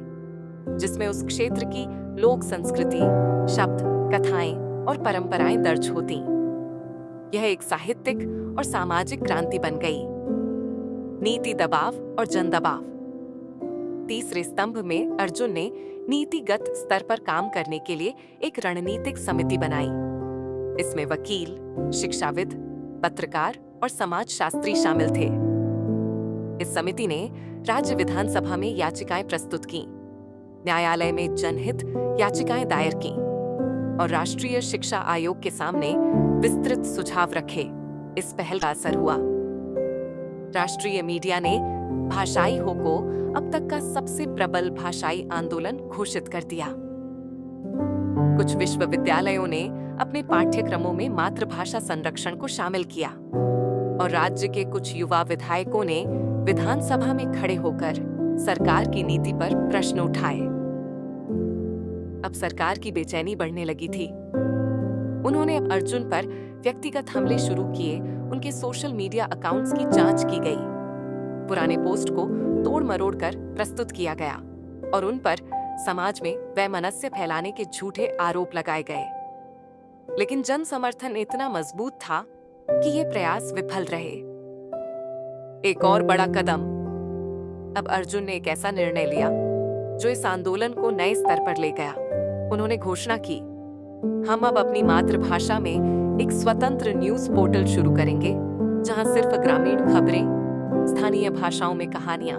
जिसमें उस क्षेत्र की लोक संस्कृति, शब्द, कथाएं और परंपराएं दर्ज होती। यह एक साहित्यिक और सामाजिक क्रांति बन गई। नीति दबाव और जन दबाव। तीसरे स्तंभ में अर्जुन ने नीतिगत स्तर पर काम करने के लिए एक रणनीतिक समिति बनाई। इसमें वकील, शिक्षाविद, पत्रकार और समाजशास्त्री शामिल थे। इस समिति ने राज्य विधानसभा में याचिकाएं प्रस्तुत की, न्यायालय में जनहित याचिकाएं दायर की और राष्ट्रीय शिक्षा आयोग के सामने विस्तृत सुझाव रखे। इस पहल का असर हुआ। राष्ट्रीय मीडिया ने भाषाई हो को अब तक का सबसे प्रबल भाषाई आंदोलन घोषित कर दिया। कुछ विश्वविद्यालयों ने अपने पाठ्यक्रमों में मातृभाषा संरक्षण को शामिल किया और राज्य के कुछ युवा विधायकों ने विधानसभा में खड़े होकर सरकार की नीति पर प्रश्न उठाए। अब सरकार की बेचैनी बढ़ने लगी थी। उन्होंने अर्जुन पर व्यक्तिगत हमले शुरू किए। उनके सोशल मीडिया अकाउंट्स की जांच की गई, पुराने पोस्ट को तोड़ मरोड़ कर प्रस्तुत किया गया और उन पर समाज में वैमनस्य फैलाने के झूठे आरोप लगाए गए। लेकिन जन समर्थन इतना मजबूत था कि ये प्रयास विफल रहे। एक और बड़ा कदम। अब अर्जुन ने एक ऐसा निर्णय लिया जो इस आंदोलन को नए स्तर पर ले गया। उन्होंने घोषणा की, हम अब अपनी मातृभाषा में एक स्वतंत्र न्यूज पोर्टल शुरू करेंगे, जहां सिर्फ ग्रामीण खबरें, स्थानीय भाषाओं में कहानियां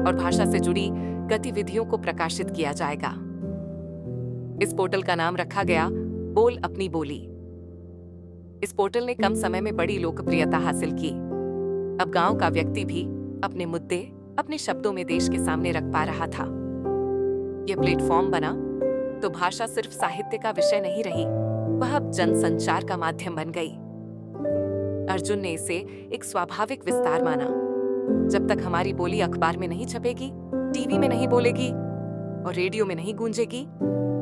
और भाषा से जुड़ी गतिविधियों को प्रकाशित किया जाएगा। इस पोर्टल का नाम रखा गया बोल अपनी बोली। इस पोर्टल ने कम समय में बड़ी लोकप्रियता हासिल की। अब गांव का व्यक्ति भी अपने मुद्दे अपने शब्दों में देश के सामने रख पा रहा था। यह प्लेटफॉर्म बना तो भाषा सिर्फ साहित्य का विषय नहीं रही, वह अब जनसंचार का माध्यम बन गई। अर्जुन ने इसे एक स्वाभाविक विस्तार माना। जब तक हमारी बोली अखबार में नहीं छपेगी, टीवी में नहीं बोलेगी और रेडियो में नहीं गूंजेगी,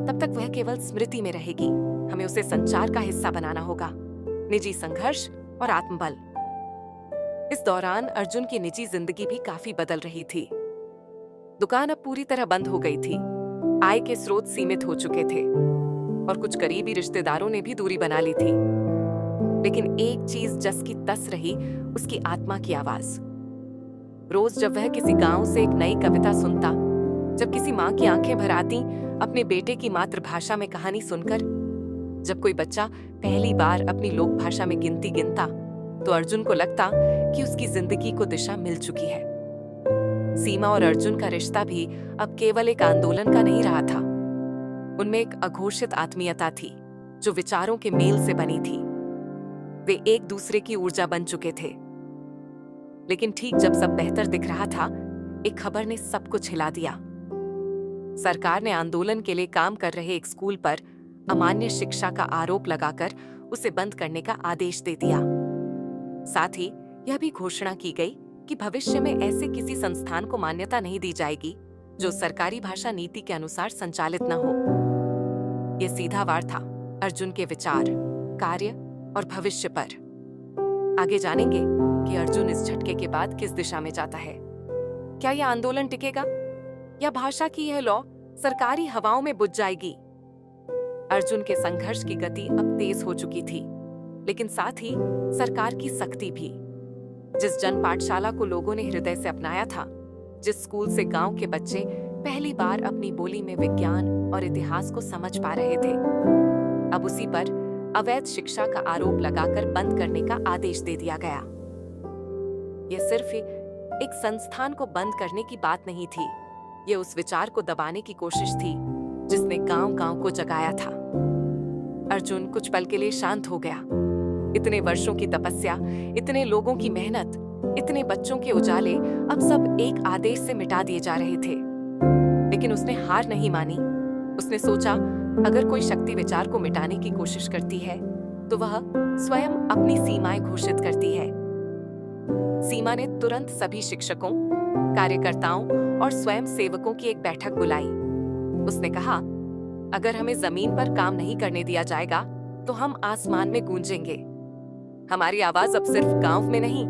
तब तक वह केवल स्मृति में रहेगी। हमें उसे संचार का हिस्सा बनाना होगा। निजी संघर्ष और आत्मबल। इस दौरान अर्जुन की निजी जिंदगी भी काफी बदल रही थी। दुकान अब पूरी तरह बंद हो गई थी, आय के स्रोत सीमित हो चुके थे और कुछ करीबी रिश्तेदारों ने भी दूरी बना ली थी। लेकिन एक चीज जस की तस रही, उसकी आत्मा की आवाज। रोज जब वह किसी गांव से एक नई कविता सुनता, जब किसी माँ की आंखें भर आती अपने बेटे की मातृभाषा में कहानी सुनकर, जब कोई बच्चा पहली बार अपनी लोक भाषा में गिनती गिनता, तो अर्जुन को लगता कि उसकी जिंदगी को दिशा मिल चुकी है। सीमा और अर्जुन का रिश्ता भी अब केवल एक आंदोलन का नहीं रहा था। उनमें एक अघोषित आत्मीयता थी जो विचारों के मेल से बनी थी। वे एक दूसरे की ऊर्जा बन चुके थे। लेकिन ठीक जब सब बेहतर दिख रहा था, एक खबर ने सब कुछ हिला दिया। सरकार ने आंदोलन के लिए काम कर रहे एक स्कूल पर अमान्य शिक्षा का आरोप लगाकर उसे बंद करने का आदेश दे दिया। साथ ही यह भी घोषणा की गई कि भविष्य में ऐसे किसी संस्थान को मान्यता नहीं दी जाएगी जो सरकारी भाषा नीति के अनुसार संचालित न हो। यह सीधा वार था अर्जुन के विचार, कार्य और भविष्य पर। आगे जानेंगे कि अर्जुन इस झटके के बाद किस दिशा में जाता है। क्या यह आंदोलन टिकेगा या भाषा की यह लौ सरकारी हवाओं में बुझ जाएगी? अर्जुन के संघर्ष की गति अब तेज हो चुकी थी, लेकिन साथ ही सरकार की सख्ती भी। जिस जन पाठशाला को लोगों ने हृदय से अपनाया था, जिस स्कूल से गांव के बच्चे पहली बार अपनी बोली में विज्ञान और इतिहास को समझ पा रहे थे, अब उसी पर अवैध शिक्षा का आरोप लगाकर बंद करने का आदेश दे दिया गया। यह सिर्फ एक संस्थान को बंद करने की बात नहीं थी, यह उस विचार को दबाने की कोशिश थी जिसने गांव-गांव को जगाया था। अर्जुन कुछ पल के लिए शांत हो गया। इतने वर्षों की तपस्या, इतने लोगों की मेहनत, इतने बच्चों के उजाले अब सब एक आदेश से मिटा दिए जा रहे थे। लेकिन उसने हार नहीं मानी। उसने सोचा, अगर कोई शक्ति विचार को मिटाने की कोशिश करती है, तो वह स्वयं अपनी सीमाएं घोषित करती है। सीमा ने तुरंत सभी शिक्षकों, कार्यकर्ताओं और स्वयं सेवकों की एक बैठक बुलाई। उसने कहा, अगर हमें जमीन पर काम नहीं करने दिया जाएगा, तो हम आसमान में गूंजेंगे। हमारी आवाज अब सिर्फ गांव में नहीं,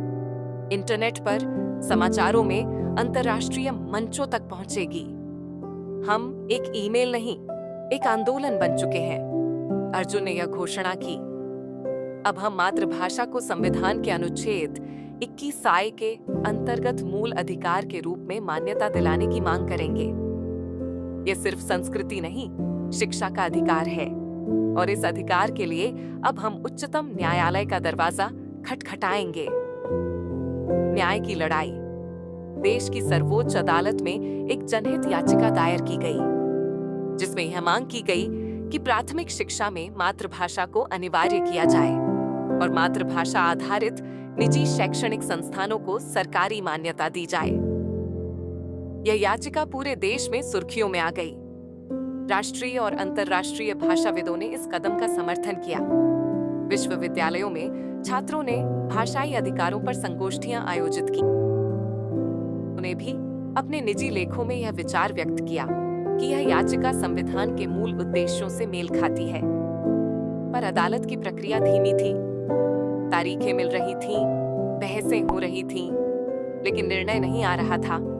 इंटरनेट पर, समाचारों में, अंतर्राष्ट्रीय मंचों तक पहुंचेगी। हम एक ईमेल नहीं, एक आंदोलन बन चुके हैं। अर्जुन ने यह घोषणा की, अब हम मातृभाषा को संविधान के अनुच्छेद 21 के अंतर्गत मूल अधिकार के रूप में मान्यता दिलाने की मांग करेंगे। यह सिर्फ संस्कृति नहीं, शिक्षा का अधिकार है और इस अधिकार के लिए अब हम उच्चतम न्यायालय का दरवाजा खटखटाएंगे। न्याय की लड़ाई। देश की सर्वोच्च अदालत में एक जनहित याचिका दायर की गई, जिसमें यह मांग की गई कि प्राथमिक शिक्षा में मातृभाषा को अनिवार्य किया जाए और मातृभाषा आधारित निजी शैक्षणिक संस्थानों को सरकारी मान्यता दी जाए। यह याचिका पूरे देश में सुर्खियों में आ गई। राष्ट्रीय और अंतर्राष्ट्रीय भाषाविदों ने इस कदम का समर्थन किया। विश्वविद्यालयों में छात्रों ने भाषाई अधिकारों पर संगोष्ठियां आयोजित की। उन्हें भी अपने निजी लेखों में यह विचार व्यक्त किया कि यह याचिका संविधान के मूल उद्देश्यों से मेल खाती है। पर अदालत की प्रक्रिया धीमी थी। तारीखें मिल रही थीं, बहसें हो रही थीं, लेकिन निर्णय नहीं आ रहा था।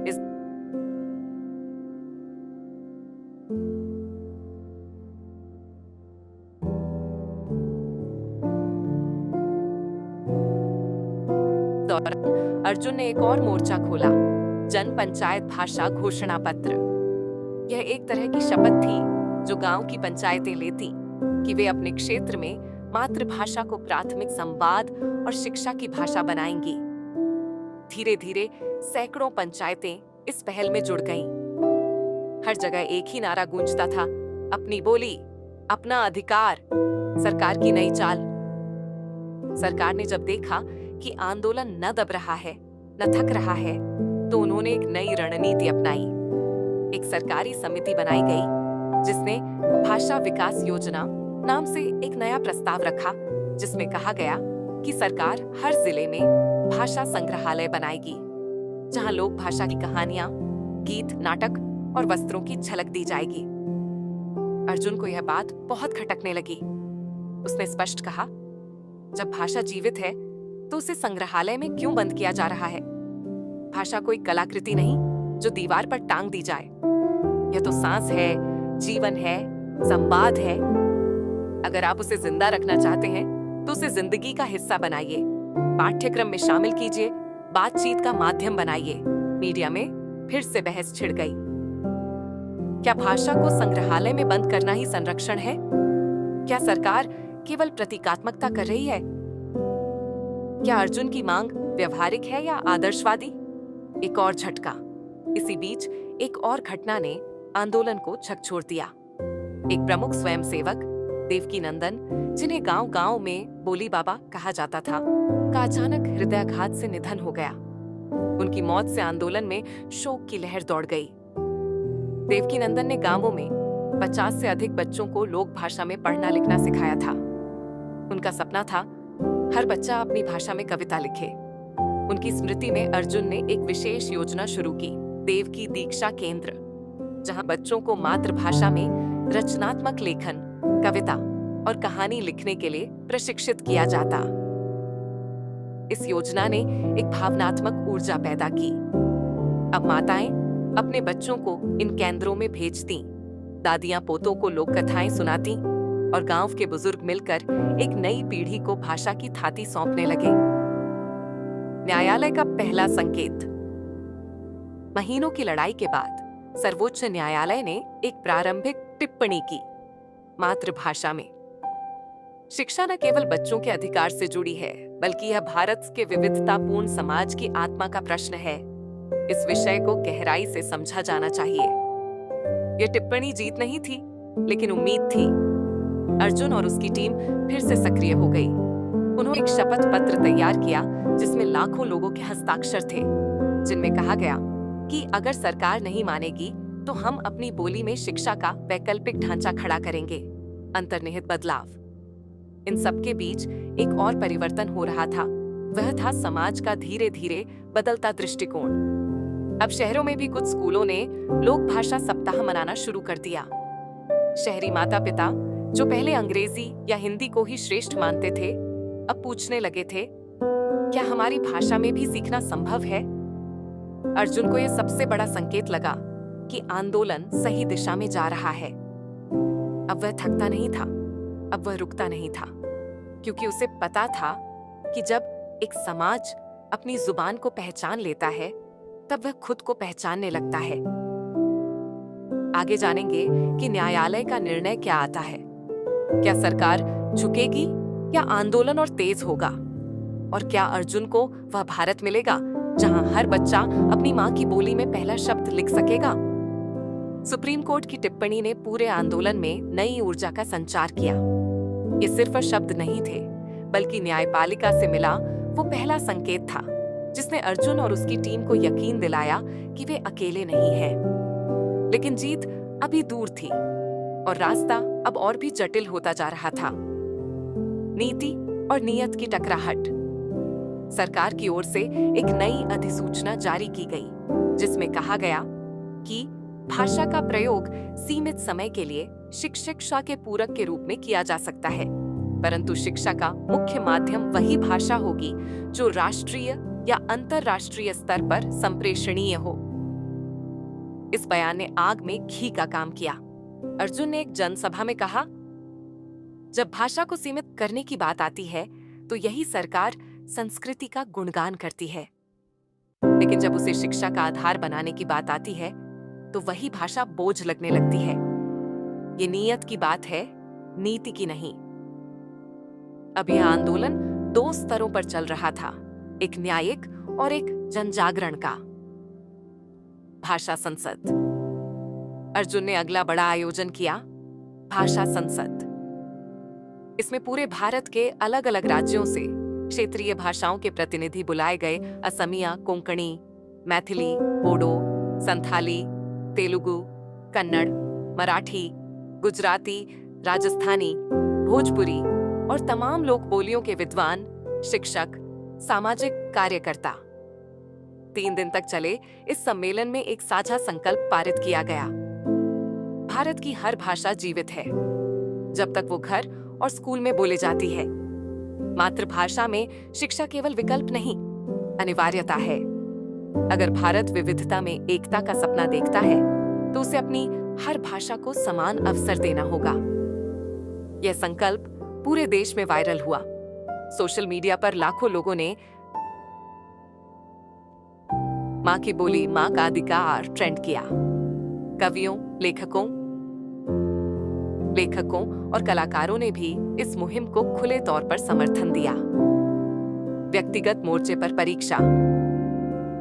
इस दौरान अर्जुन ने एक और मोर्चा खोला, जन पंचायत भाषा घोषणा पत्र। यह एक तरह की शपथ थी जो गांव की पंचायतें लेती कि वे अपने क्षेत्र में मातृभाषा को प्राथमिक संवाद और शिक्षा की भाषा बनाएंगी। धीरे धीरे सैकड़ों पंचायतें इस पहल में जुड़ गईं। हर जगह एक ही नारा गूंजता था, अपनी बोली, अपना अधिकार, सरकार की नई चाल। सरकार ने जब देखा कि आंदोलन न दब रहा है, न थक रहा है, तो उन्होंने एक नई रणनीति अपनाई। एक सरकारी समिति बनाई गई जिसने भाषा विकास योजना नाम से एक नया प्रस्ताव रखा, जिसमें कहा गया कि सरकार हर जिले में भाषा संग्रहालय बनाएगी, जहां लोक भाषा की कहानियां, गीत, नाटक और वस्त्रों की झलक दी जाएगी। अर्जुन को यह बात बहुत खटकने लगी। उसने स्पष्ट कहा, जब भाषा जीवित है तो उसे संग्रहालय में क्यों बंद किया जा रहा है? भाषा कोई कलाकृति नहीं जो दीवार पर टांग दी जाए। यह तो सांस है, जीवन है, संवाद है। अगर आप उसे जिंदा रखना चाहते हैं तो उसे जिंदगी का हिस्सा बनाइए, पाठ्यक्रम में शामिल कीजिए, बातचीत का माध्यम बनाइए। मीडिया में फिर से बहस छिड़ गई। क्या भाषा को संग्रहालय में बंद करना ही संरक्षण है? क्या सरकार केवल प्रतीकात्मकता कर रही है? क्या अर्जुन की मांग व्यवहारिक है या आदर्शवादी? एक और झटका। इसी बीच एक और घटना ने आंदोलन को झकझोर दिया। एक प्रमुख स्वयंसेवक देवकीनंदन, जिन्हें गांव-गांव में बोली बाबा कहा जाता था, का अचानक हृदयाघात से निधन हो गया। उनकी मौत से आंदोलन में शोक की लहर दौड़ गई। देवकीनंदन ने गांवों में 50 से अधिक बच्चों को लोक भाषा में पढ़ना लिखना सिखाया था। उनका सपना था हर बच्चा अपनी भाषा में कविता लिखे। उनकी स्मृति में अर्जुन ने एक विशेष योजना शुरू की, देवकी दीक्षा केंद्र, जहां बच्चों को मातृभाषा में रचनात्मक लेखन, कविता और कहानी लिखने के लिए प्रशिक्षित किया जाता। इस योजना ने एक भावनात्मक ऊर्जा पैदा की। अब माताएं अपने बच्चों को इन केंद्रों में भेजती, दादियां पोतों को लोक कथाएं सुनाती और गांव के बुजुर्ग मिलकर एक नई पीढ़ी को भाषा की थाती सौंपने लगे। न्यायालय का पहला संकेत। महीनों की लड़ाई के बाद सर्वोच्च न्यायालय ने एक प्रारंभिक टिप्पणी की। मातृभाषा में शिक्षा न केवल बच्चों के अधिकार से जुड़ी है, बल्कि यह भारत के विविधतापूर्ण समाज की आत्मा का प्रश्न है। इस विषय को गहराई से समझा जाना चाहिए। यह टिप्पणी जीत नहीं थी, लेकिन उम्मीद थी। अर्जुन और उसकी टीम फिर से सक्रिय हो गई। उन्होंने एक शपथ पत्र तैयार किया जिसमें लाखों लोगों के हस्ताक्षर थे, जिनमें कहा गया कि अगर सरकार नहीं मानेगी तो हम अपनी बोली में शिक्षा का वैकल्पिक ढांचा खड़ा करेंगे। अंतर्निहित बदलाव। इन सबके बीच एक और परिवर्तन हो रहा था। वह था समाज का धीरे धीरे बदलता दृष्टिकोण। अब शहरों में भी कुछ स्कूलों ने लोक भाषा सप्ताह मनाना शुरू कर दिया। शहरी माता पिता, जो पहले अंग्रेजी या हिंदी को ही श्रेष्ठ मानते थे, अब पूछने लगे थे, क्या हमारी भाषा में भी सीखना संभव है? अर्जुन को यह सबसे बड़ा संकेत लगा कि आंदोलन सही दिशा में जा रहा है। अब वह थकता नहीं था, अब वह रुकता नहीं था, क्योंकि उसे पता था कि जब एक समाज अपनी जुबान को पहचान लेता है, तब वह खुद को पहचानने लगता है। आगे जानेंगे कि न्यायालय का निर्णय क्या आता है। क्या सरकार झुकेगी या आंदोलन और तेज होगा? और क्या अर्जुन को वह भारत मिलेगा जहां हर बच्चा अपनी मां की बोली में पहला शब्द लिख सकेगा? सुप्रीम कोर्ट की टिप्पणी ने पूरे आंदोलन में नई ऊर्जा का संचार किया। ये सिर्फ शब्द नहीं थे, बल्कि न्यायपालिका से मिला वो पहला संकेत था, जिसने अर्जुन और उसकी टीम को यकीन दिलाया कि वे अकेले नहीं हैं। लेकिन जीत अभी दूर थी और रास्ता अब और भी जटिल होता जा रहा था। नीति और नियत की टकराहट। सरकार की ओर से एक नई अधिसूचना जारी की गई, जिसमें कहा गया कि भाषा का प्रयोग सीमित समय के लिए शिक्षा के पूरक के रूप में किया जा सकता है, परंतु शिक्षा का मुख्य माध्यम वही भाषा होगी जो राष्ट्रीय या अंतरराष्ट्रीय स्तर पर संप्रेषणीय हो। इस बयान ने आग में घी का काम किया। अर्जुन ने एक जनसभा में कहा, जब भाषा को सीमित करने की बात आती है तो यही सरकार संस्कृति का गुणगान करती है, लेकिन जब उसे शिक्षा का आधार बनाने की बात आती है तो वही भाषा बोझ लगने लगती है। ये नियत की बात है, नीति की नहीं। अब यह आंदोलन दो स्तरों पर चल रहा था, एक न्यायिक और एक जनजागरण का। भाषा संसद। अर्जुन ने अगला बड़ा आयोजन किया, भाषा संसद। इसमें पूरे भारत के अलग अलग राज्यों से क्षेत्रीय भाषाओं के प्रतिनिधि बुलाए गए असमिया, कोंकणी, मैथिली, बोडो, संथाली, तेलुगु, कन्नड़, मराठी, गुजराती, राजस्थानी, भोजपुरी और तमाम लोक बोलियों के विद्वान, शिक्षक, सामाजिक कार्यकर्ता। 3 दिन तक चले इस सम्मेलन में एक साझा संकल्प पारित किया गया। भारत की हर भाषा जीवित है जब तक वो घर और स्कूल में बोली जाती है। मातृभाषा में शिक्षा केवल विकल्प नहीं, अनिवार्यता है। अगर भारत विविधता में एकता का सपना देखता है तो उसे अपनी हर भाषा को समान अवसर देना होगा। यह संकल्प पूरे देश में वायरल हुआ। सोशल मीडिया पर लाखों लोगों ने माँ की बोली, माँ का अधिकार ट्रेंड किया। कवियों, लेखकों और कलाकारों ने भी इस मुहिम को खुले तौर पर समर्थन दिया। व्यक्तिगत मोर्चे पर परीक्षा।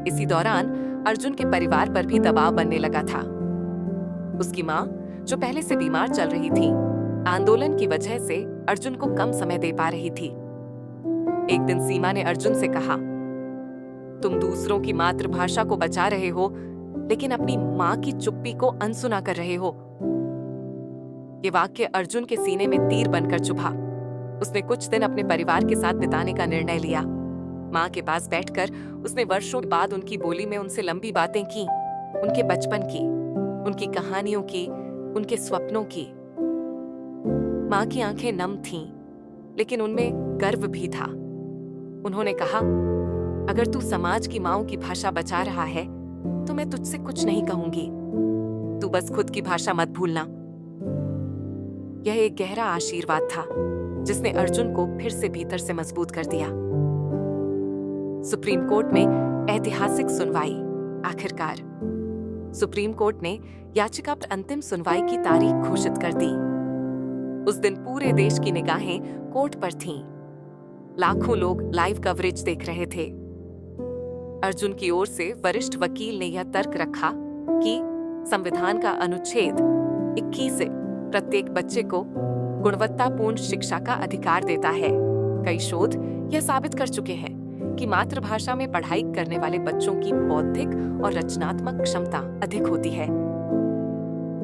इसी दौरान अर्जुन के परिवार पर भी दबाव बनने लगा था। उसकी माँ, जो पहले से बीमार चल रही थी, आंदोलन की वजह से अर्जुन को कम समय दे पा रही थी। एक दिन सीमा ने अर्जुन से कहा, तुम दूसरों की मातृभाषा को बचा रहे हो, लेकिन अपनी माँ की चुप्पी को अनसुना कर रहे हो। ये वाक्य अर्जुन के सीने में तीर बनकर चुभा। उसने कुछ दिन अपने परिवार के साथ बिताने का निर्णय लिया। माँ के पास बैठकर उसने वर्षों बाद उनकी बोली में उनसे लंबी बातें की, उनके बचपन की, उनकी कहानियों की, उनके स्वप्नों की। माँ की आंखें नम थीं, लेकिन उनमें गर्व भी था। उन्होंने कहा, अगर तू समाज की माँओं की भाषा बचा रहा है तो मैं तुझसे कुछ नहीं कहूंगी। तू बस खुद की भाषा मत भूलना। यह एक गहरा आशीर्वाद था जिसने अर्जुन को फिर से भीतर से मजबूत कर दिया। सुप्रीम कोर्ट में ऐतिहासिक सुनवाई। आखिरकार सुप्रीम कोर्ट ने याचिका पर अंतिम सुनवाई की तारीख घोषित कर दी। उस दिन पूरे देश की निगाहें कोर्ट पर थीं। लाखों लोग लाइव कवरेज देख रहे थे। अर्जुन की ओर से वरिष्ठ वकील ने यह तर्क रखा कि संविधान का अनुच्छेद 21 से प्रत्येक बच्चे को गुणवत्तापूर्ण शिक्षा का अधिकार देता है। कई शोध यह साबित कर चुके हैं कि मातृभाषा में पढ़ाई करने वाले बच्चों की बौद्धिक और रचनात्मक क्षमता अधिक होती है।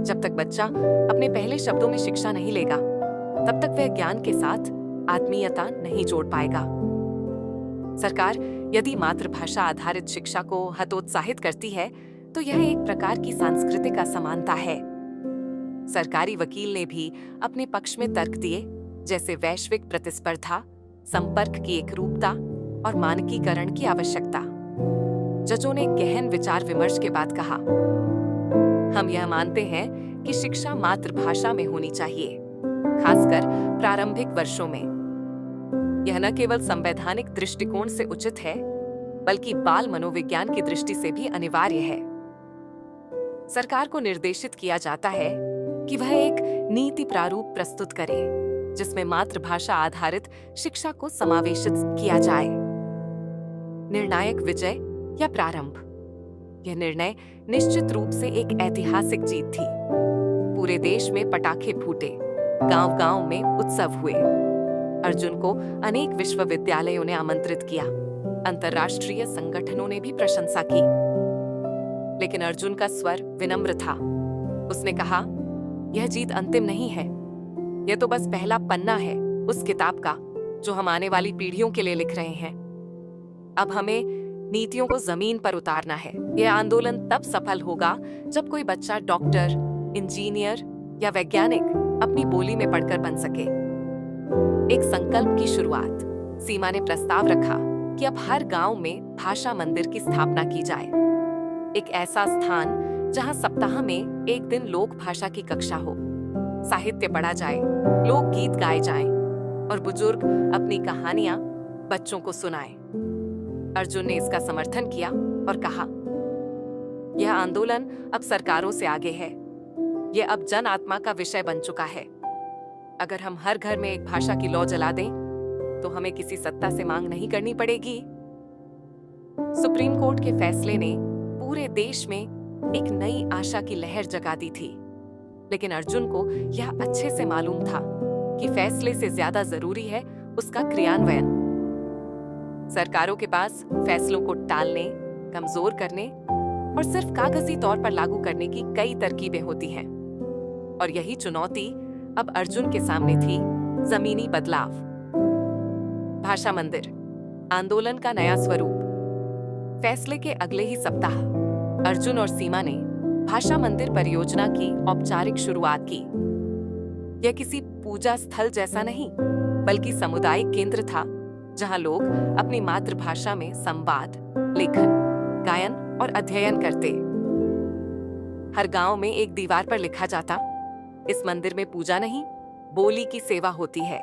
जब तक बच्चा अपने पहले शब्दों में शिक्षा नहीं लेगा, तब तक वह ज्ञान के साथ आत्मीयता नहीं जोड़ पाएगा। सरकार यदि मातृभाषा आधारित शिक्षा को हतोत्साहित करती है तो यह एक प्रकार की सांस्कृतिक असमानता है। सरकारी वकील ने भी अपने पक्ष में तर्क दिए, जैसे वैश्विक प्रतिस्पर्धा, संपर्क की एकरूपता और मानकीकरण की आवश्यकता। जजों ने गहन विचार विमर्श के बाद कहा, हम यह मानते हैं कि शिक्षा मातृभाषा में होनी चाहिए, खासकर प्रारंभिक वर्षों में। यह न केवल संवैधानिक दृष्टिकोण से उचित है, बल्कि बाल मनोविज्ञान की दृष्टि से भी अनिवार्य है। सरकार को निर्देशित किया जाता है कि वह एक नीति प्रारूप प्रस्तुत करे जिसमें मातृभाषा आधारित शिक्षा को समावेशित किया जाए। निर्णायक विजय या प्रारंभ। यह निर्णय निश्चित रूप से एक ऐतिहासिक जीत थी। पूरे देश में पटाखे फूटे, गांव-गांव में उत्सव हुए। अर्जुन को अनेक विश्वविद्यालयों ने आमंत्रित किया। अंतर्राष्ट्रीय संगठनों ने भी प्रशंसा की। लेकिन अर्जुन का स्वर विनम्र था। उसने कहा, यह जीत अंतिम नहीं है। यह तो बस पहला पन्ना है उस किताब का जो हम आने वाली पीढ़ियों के लिए लिख रहे हैं। अब हमें नीतियों को जमीन पर उतारना है। यह आंदोलन तब सफल होगा जब कोई बच्चा डॉक्टर, इंजीनियर या वैज्ञानिक अपनी बोली में पढ़कर बन सके। एक संकल्प की शुरुआत। सीमा ने प्रस्ताव रखा कि अब हर गांव में भाषा मंदिर की स्थापना की जाए। एक ऐसा स्थान जहां सप्ताह में एक दिन लोक भाषा की कक्षा हो, साहित्य पढ़ा जाए, लोक गीत गाए जाएं और बुजुर्ग अपनी कहानियां बच्चों को सुनाएं। अर्जुन ने इसका समर्थन किया और कहा, यह आंदोलन अब सरकारों से आगे है। यह अब जन आत्मा का विषय बन चुका है। अगर हम हर घर में एक भाषा की लौ जला दें तो हमें किसी सत्ता से मांग नहीं करनी पड़ेगी। सुप्रीम कोर्ट के फैसले ने पूरे देश में एक नई आशा की लहर जगा दी थी। लेकिन अर्जुन को यह अच्छे से मालूम था कि फैसले से ज्यादा जरूरी है उसका क्रियान्वयन। सरकारों के पास फैसलों को टालने, कमजोर करने और सिर्फ कागजी तौर पर लागू करने की कई तरकीबें होती हैं। और यही चुनौती अब अर्जुन के सामने थी, जमीनी बदलाव। भाषा मंदिर आंदोलन का नया स्वरूप। फैसले के अगले ही सप्ताह अर्जुन और सीमा ने भाषा मंदिर परियोजना की औपचारिक शुरुआत की। यह किसी पूजा स्थल जैसा नहीं, बल्कि सामुदायिक केंद्र था, जहां लोग अपनी मातृभाषा में संवाद, लेखन, गायन और अध्ययन करते। हर गांव में एक दीवार पर लिखा जाता, इस मंदिर में पूजा नहीं, बोली की सेवा होती है।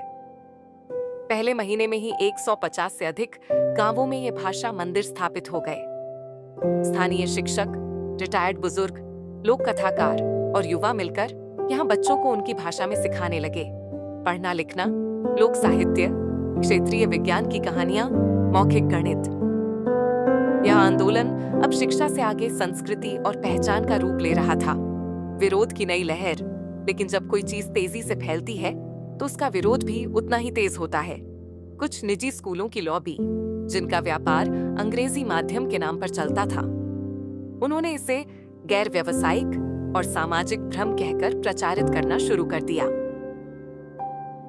पहले महीने में ही 150 से अधिक गांवों में ये भाषा मंदिर स्थापित हो गए। स्थानीय शिक्षक, रिटायर्ड बुजुर्ग, लोक कथाकार और युवा मिलकर यहाँ बच्चों को उनकी भाषा में सिखाने लगे। पढ़ना लिखना, लोक साहित्य, क्षेत्रीय विज्ञान की कहानियां, मौखिक गणित। यह आंदोलन अब शिक्षा से आगे संस्कृति और पहचान का रूप ले रहा था। विरोध की नई लहर, लेकिन जब कोई चीज तेजी से फैलती है तो उसका विरोध भी उतना ही तेज होता है। कुछ निजी स्कूलों की लॉबी, जिनका व्यापार अंग्रेजी माध्यम के नाम पर चलता था, उन्होंने इसे गैर व्यावसायिक और सामाजिक भ्रम कहकर प्रचारित करना शुरू कर दिया।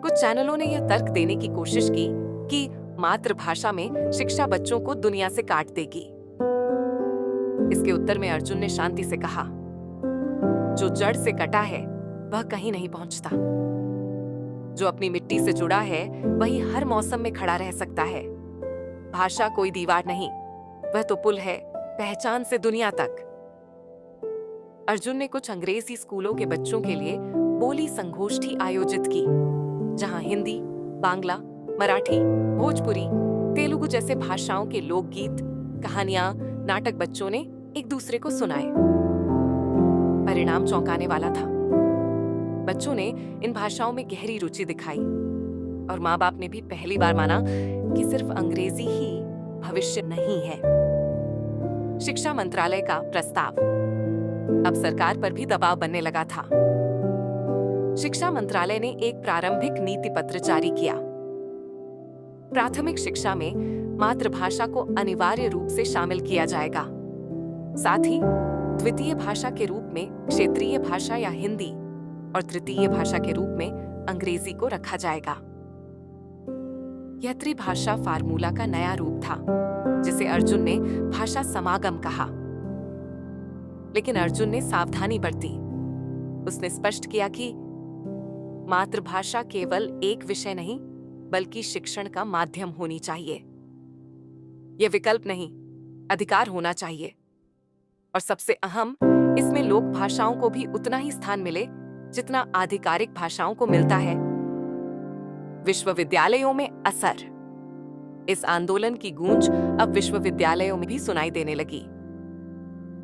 कुछ चैनलों ने यह तर्क देने की कोशिश की कि मातृभाषा में शिक्षा बच्चों को दुनिया से काट देगी। इसके उत्तर में अर्जुन ने शांति से कहा, जो जड़ से कटा है वह कहीं नहीं पहुंचता। जो अपनी मिट्टी से जुड़ा है वही हर मौसम में खड़ा रह सकता है। भाषा कोई दीवार नहीं, वह तो पुल है पहचान से दुनिया तक। अर्जुन ने कुछ अंग्रेजी स्कूलों के बच्चों के लिए बोली संगोष्ठी आयोजित की, जहां हिंदी, बांग्ला, मराठी, भोजपुरी, तेलुगु जैसे भाषाओं के लोकगीत, कहानियां, नाटक बच्चों ने एक दूसरे को सुनाए। परिणाम चौंकाने वाला था। बच्चों ने इन भाषाओं में गहरी रुचि दिखाई और माँ बाप ने भी पहली बार माना कि सिर्फ अंग्रेजी ही भविष्य नहीं है। शिक्षा मंत्रालय का प्रस्ताव। अब सरकार पर भी दबाव बनने लगा था। शिक्षा मंत्रालय ने एक प्रारंभिक नीति पत्र जारी किया। प्राथमिक शिक्षा में मातृभाषा को अनिवार्य रूप से शामिल किया जाएगा। साथ ही द्वितीय भाषा के रूप में क्षेत्रीय भाषा या हिंदी और तृतीय भाषा के रूप में अंग्रेजी को रखा जाएगा। यह त्रिभाषा फार्मूला का नया रूप था, जिसे अर्जुन ने भाषा समागम कहा। लेकिन अर्जुन ने सावधानी बरती। उसने स्पष्ट किया कि मातृभाषा केवल एक विषय नहीं, बल्कि शिक्षण का माध्यम होनी चाहिए। यह विकल्प नहीं, अधिकार होना चाहिए। और सबसे अहम, इसमें लोक भाषाओं को भी उतना ही स्थान मिले जितना आधिकारिक भाषाओं को मिलता है। विश्वविद्यालयों में असर। इस आंदोलन की गूंज अब विश्वविद्यालयों में भी सुनाई देने लगी।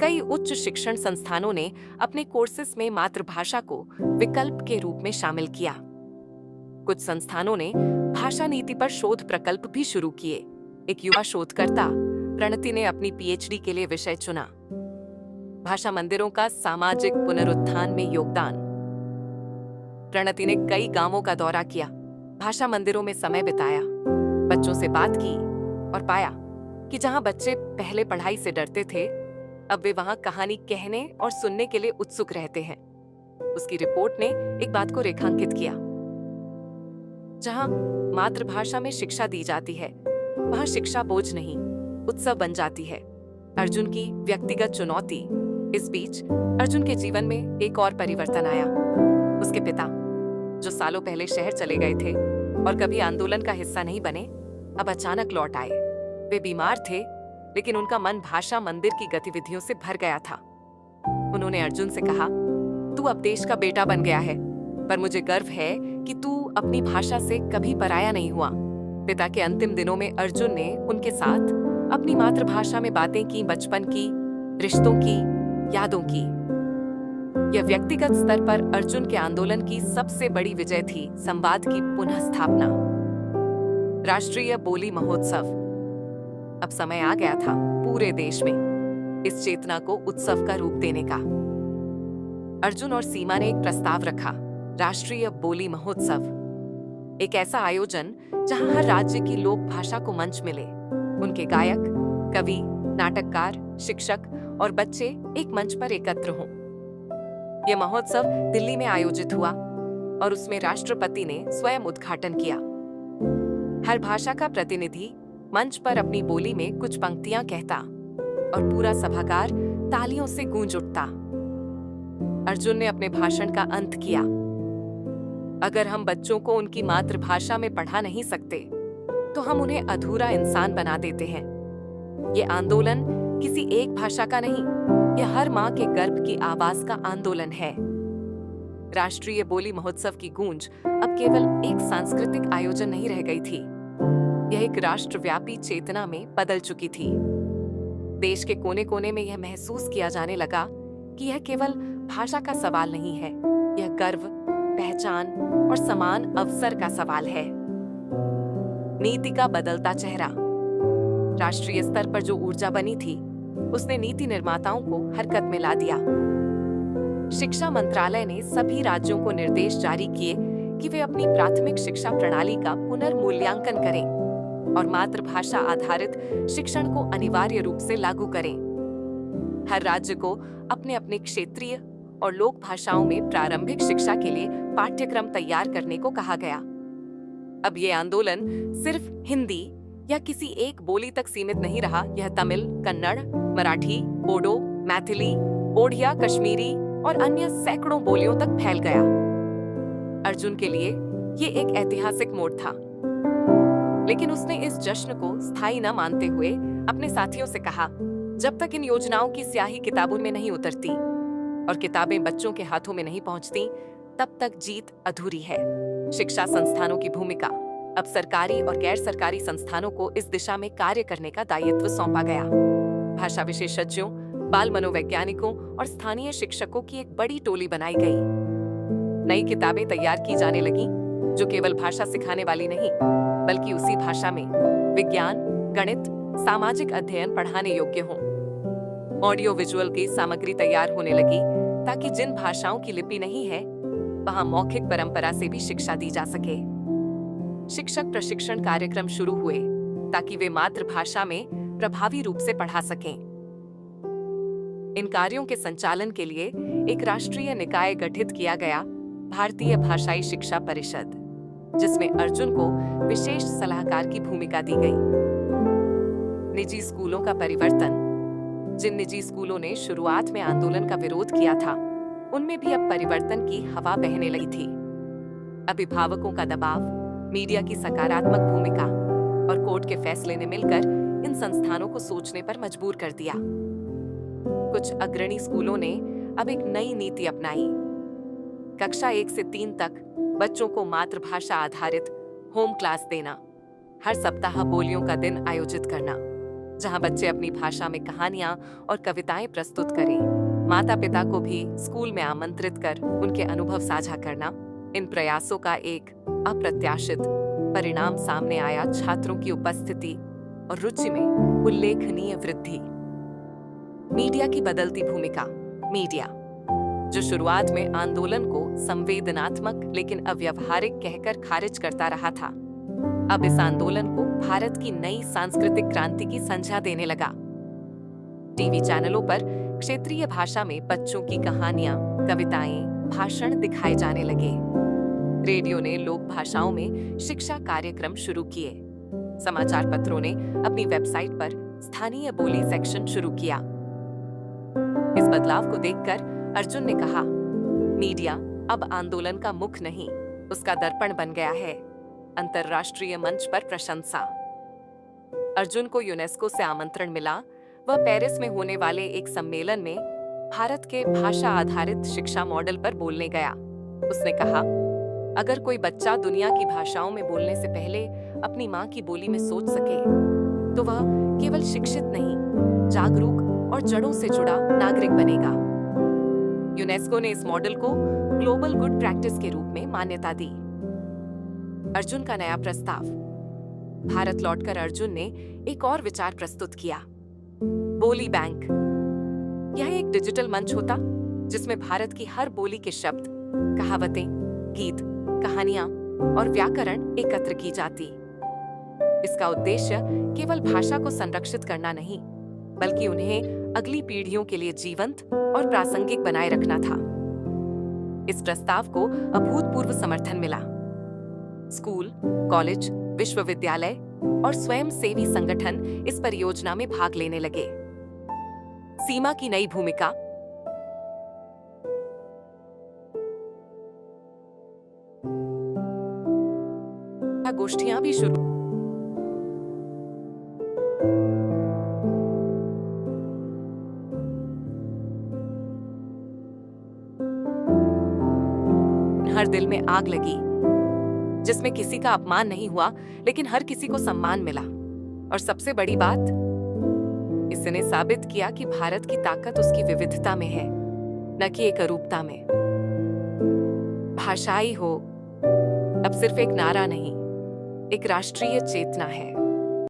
कई उच्च शिक्षण संस्थानों ने अपने कोर्सेस में मातृभाषा को विकल्प के रूप में शामिल किया। कुछ संस्थानों ने भाषा नीति पर शोध प्रकल्प भी शुरू किए। एक युवा शोधकर्ता प्रणति ने अपनी पीएचडी के लिए विषय चुना, भाषा मंदिरों का सामाजिक पुनरुत्थान में योगदान। प्रणति ने कई गांवों का दौरा किया, भाषा मंदिरों में समय बिताया, बच्चों से बात की और पाया कि जहां बच्चे पहले पढ़ाई से डरते थे, अब वे वहां कहानी कहने और सुनने के लिए उत्सुक रहते हैं। उसकी रिपोर्ट ने एक बात को रेखांकित किया, जहां मातृभाषा में शिक्षा दी जाती है, वहां शिक्षा बोझ नहीं, उत्सव बन जाती है। अर्जुन की व्यक्तिगत चुनौती। इस बीच अर्जुन के जीवन में एक और परिवर्तन आया। उसके पिता, जो सालों पहले शहर चले गए थे और कभी आंदोलन का हिस्सा नहीं बने, अब अचानक लौट आए। वे बीमार थे, लेकिन उनका मन भाषा मंदिर की गतिविधियों से भर गया था। उन्होंने अर्जुन से कहा, तू अब देश का बेटा बन गया है, पर मुझे गर्व है कि तू अपनी भाषा से कभी पराया नहीं हुआ। पिता के अंतिम दिनों में अर्जुन ने उनके साथ अपनी मातृभाषा में बातें की, बचपन की, रिश्तों की, यादों की। यह व्यक्तिगत स्तर पर अर्जुन के आंदोलन की सबसे बड़ी विजय थी, संवाद की पुनः स्थापना। राष्ट्रीय बोली महोत्सव। अब समय आ गया था पूरे देश में इस चेतना को उत्सव का रूप देने का। अर्जुन और सीमा ने एक प्रस्ताव रखा, राष्ट्रीय बोली महोत्सव। एक ऐसा आयोजन जहां हर राज्य की लोक भाषा को मंच मिले, उनके गायक, कवि, नाटककार, शिक्षक और बच्चे एक मंच पर एकत्र हों। यह महोत्सव दिल्ली में आयोजित हुआ और उसमें राष्ट्रपति ने स्वयं उद्घाटन किया। हर भाषा का प्रतिनिधि मंच पर अपनी बोली में कुछ पंक्तियां कहता और पूरा सभागार तालियों से गूंज उठता। अर्जुन ने अपने भाषण का अंत किया। अगर हम बच्चों को उनकी मातृभाषा में पढ़ा नहीं सकते, तो हम उन्हें अधूरा इंसान बना देते हैं। ये आंदोलन किसी एक भाषा का नहीं, यह हर माँ के गर्भ की आवाज का आंदोलन है। राष्ट्रीय बोली महोत्सव की गूंज अब केवल एक सांस्कृतिक आयोजन नहीं रह गई थी, यह एक राष्ट्रव्यापी चेतना में बदल चुकी थी। देश के कोने कोने में यह महसूस किया जाने लगा कि यह केवल भाषा का सवाल नहीं है, यह गर्व, पहचान और समान अवसर का सवाल है। नीति का बदलता चेहरा। राष्ट्रीय स्तर पर जो ऊर्जा बनी थी, उसने नीति निर्माताओं को हरकत में ला दिया। शिक्षा मंत्रालय ने सभी राज्यों को निर्देश जारी किए कि वे अपनी प्राथमिक शिक्षा प्रणाली का पुनर्मूल्यांकन करें और मातृभाषा आधारित शिक्षण को अनिवार्य रूप से लागू करें। हर राज्य को अपने अपने क्षेत्रीय और लोक भाषाओं में प्रारंभिक शिक्षा के लिए पाठ्यक्रम तैयार करने को कहा गया। अब ये आंदोलन सिर्फ हिंदी या किसी एक बोली तक सीमित नहीं रहा, यह तमिल, कन्नड़, मराठी, बोडो, मैथिली, ओडिया, कश्मीरी और अन्य सैकड़ों बोलियों तक फैल गया। अर्जुन के लिए ये एक ऐतिहासिक मोड़ था, लेकिन उसने इस जश्न को स्थायी न मानते हुए अपने साथियों से कहा, जब तक इन योजनाओं की स्याही किताबों में नहीं उतरती और किताबें बच्चों के हाथों में नहीं पहुंचती, तब तक जीत अधूरी है। शिक्षा संस्थानों की भूमिका। अब सरकारी और गैर सरकारी संस्थानों को इस दिशा में कार्य करने का दायित्व सौंपा गया। भाषा विशेषज्ञों, बाल मनोवैज्ञानिकों और स्थानीय शिक्षकों की एक बड़ी टोली बनाई गई। नई किताबें तैयार की जाने लगी, जो केवल भाषा सिखाने वाली नहीं, बल्कि उसी भाषा में विज्ञान, गणित, सामाजिक अध्ययन पढ़ाने योग्य हों। ऑडियो विजुअल की सामग्री तैयार होने लगी, ताकि जिन भाषाओं की लिपि नहीं है, वहां मौखिक परंपरा से भी शिक्षा दी जा सके। शिक्षक प्रशिक्षण कार्यक्रम शुरू हुए, ताकि वे मातृभाषा में प्रभावी रूप से पढ़ा सकें। इन कार्यों के संचालन के लिए एक राष्ट्रीय निकाय गठित किया गया, भारतीय भाषाई शिक्षा परिषद, जिसमें अर्जुन को विशेष सलाहकार की भूमिका दी गई। निजी स्कूलों का परिवर्तन। जिन निजी स्कूलों ने शुरुआत में आंदोलन का विरोध किया था, उनमें भी अब परिवर्तन की हवा बहने लगी थी। अभिभावकों का दबाव, मीडिया की सकारात्मक भूमिका और कोर्ट के फैसले ने मिलकर इन संस्थानों को सोचने पर मजबूर कर दिया। कुछ अग्रणी स्कूलों ने अब एक नई नीति अपनाई। कक्षा 1 से 3 तक बच्चों को मातृभाषा आधारित होम क्लास देना, हर सप्ताह बोलियों का दिन आयोजित करना, जहां बच्चे अपनी भाषा में कहानियां और कविताएं प्रस्तुत करें। माता पिता को भी स्कूल में आमंत्रित कर उनके अनुभव साझा करना। इन प्रयासों का एक अप्रत्याशित परिणाम सामने आया, छात्रों की उपस्थिति और रुचि में उल्लेखनीय वृद्धि। मीडिया की बदलती भूमिका। मीडिया, जो शुरुआत में आंदोलन को संवेदनात्मक लेकिन अव्यावहारिक कहकर खारिज करता रहा था, अब इस आंदोलन को भारत की नई सांस्कृतिक क्रांति की संज्ञा देने लगा। टीवी चैनलों पर क्षेत्रीय भाषा में बच्चों की कहानियां, कविताएं, भाषण दिखाए जाने लगे। रेडियो ने लोक भाषाओं में शिक्षा कार्यक्रम शुरू किए। समाचार पत्रों ने अपनी वेबसाइट पर स्थानीय बोली सेक्शन शुरू किया। इस बदलाव को देखकर अर्जुन ने कहा, मीडिया अब आंदोलन का मुख नहीं, उसका दर्पण बन गया है। अंतर्राष्ट्रीय मंच पर प्रशंसा। अर्जुन को यूनेस्को से आमंत्रण मिला। वह पेरिस में होने वाले एक सम्मेलन में भारत के भाषा आधारित शिक्षा मॉडल पर बोलने गया। उसने कहा, अगर कोई बच्चा दुनिया की भाषाओं में बोलने से पहले अपनी माँ की बोली में सोच सके, तो वह केवल शिक्षित नहीं, जागरूक और जड़ों से जुड़ा नागरिक बनेगा। यूनेस्को ने इस मॉडल को ग्लोबल गुड प्रैक्टिस के रूप में मान्यता दी। अर्जुन का नया प्रस्ताव। भारत लौटकर अर्जुन ने एक और विचार प्रस्तुत किया, बोली बैंक। यह एक डिजिटल मंच होता, जिसमें भारत की हर बोली के शब्द, कहावतें, गीत, कहानियां और व्याकरण एकत्र की जाती। इसका उद्देश्य केवल भाषा को संरक्षित करना नहीं, बल्कि उन्हें अगली पीढ़ियों के लिए जीवंत और प्रासंगिक बनाए रखना था। इस प्रस्ताव को अभूतपूर्व समर्थन मिला। स्कूल, कॉलेज, विश्वविद्यालय और स्वयंसेवी संगठन इस परियोजना में भाग लेने लगे। सीमा की नई भूमिका। गोष्ठियां भी शुरू। हर दिल में आग लगी, जिसमें किसी का अपमान नहीं हुआ, लेकिन हर किसी को सम्मान मिला। और सबसे बड़ी बात, इसने साबित किया कि भारत की ताकत उसकी विविधता में है, न कि एकरूपता में। भाषाई हो अब सिर्फ एक नारा नहीं, एक राष्ट्रीय चेतना है।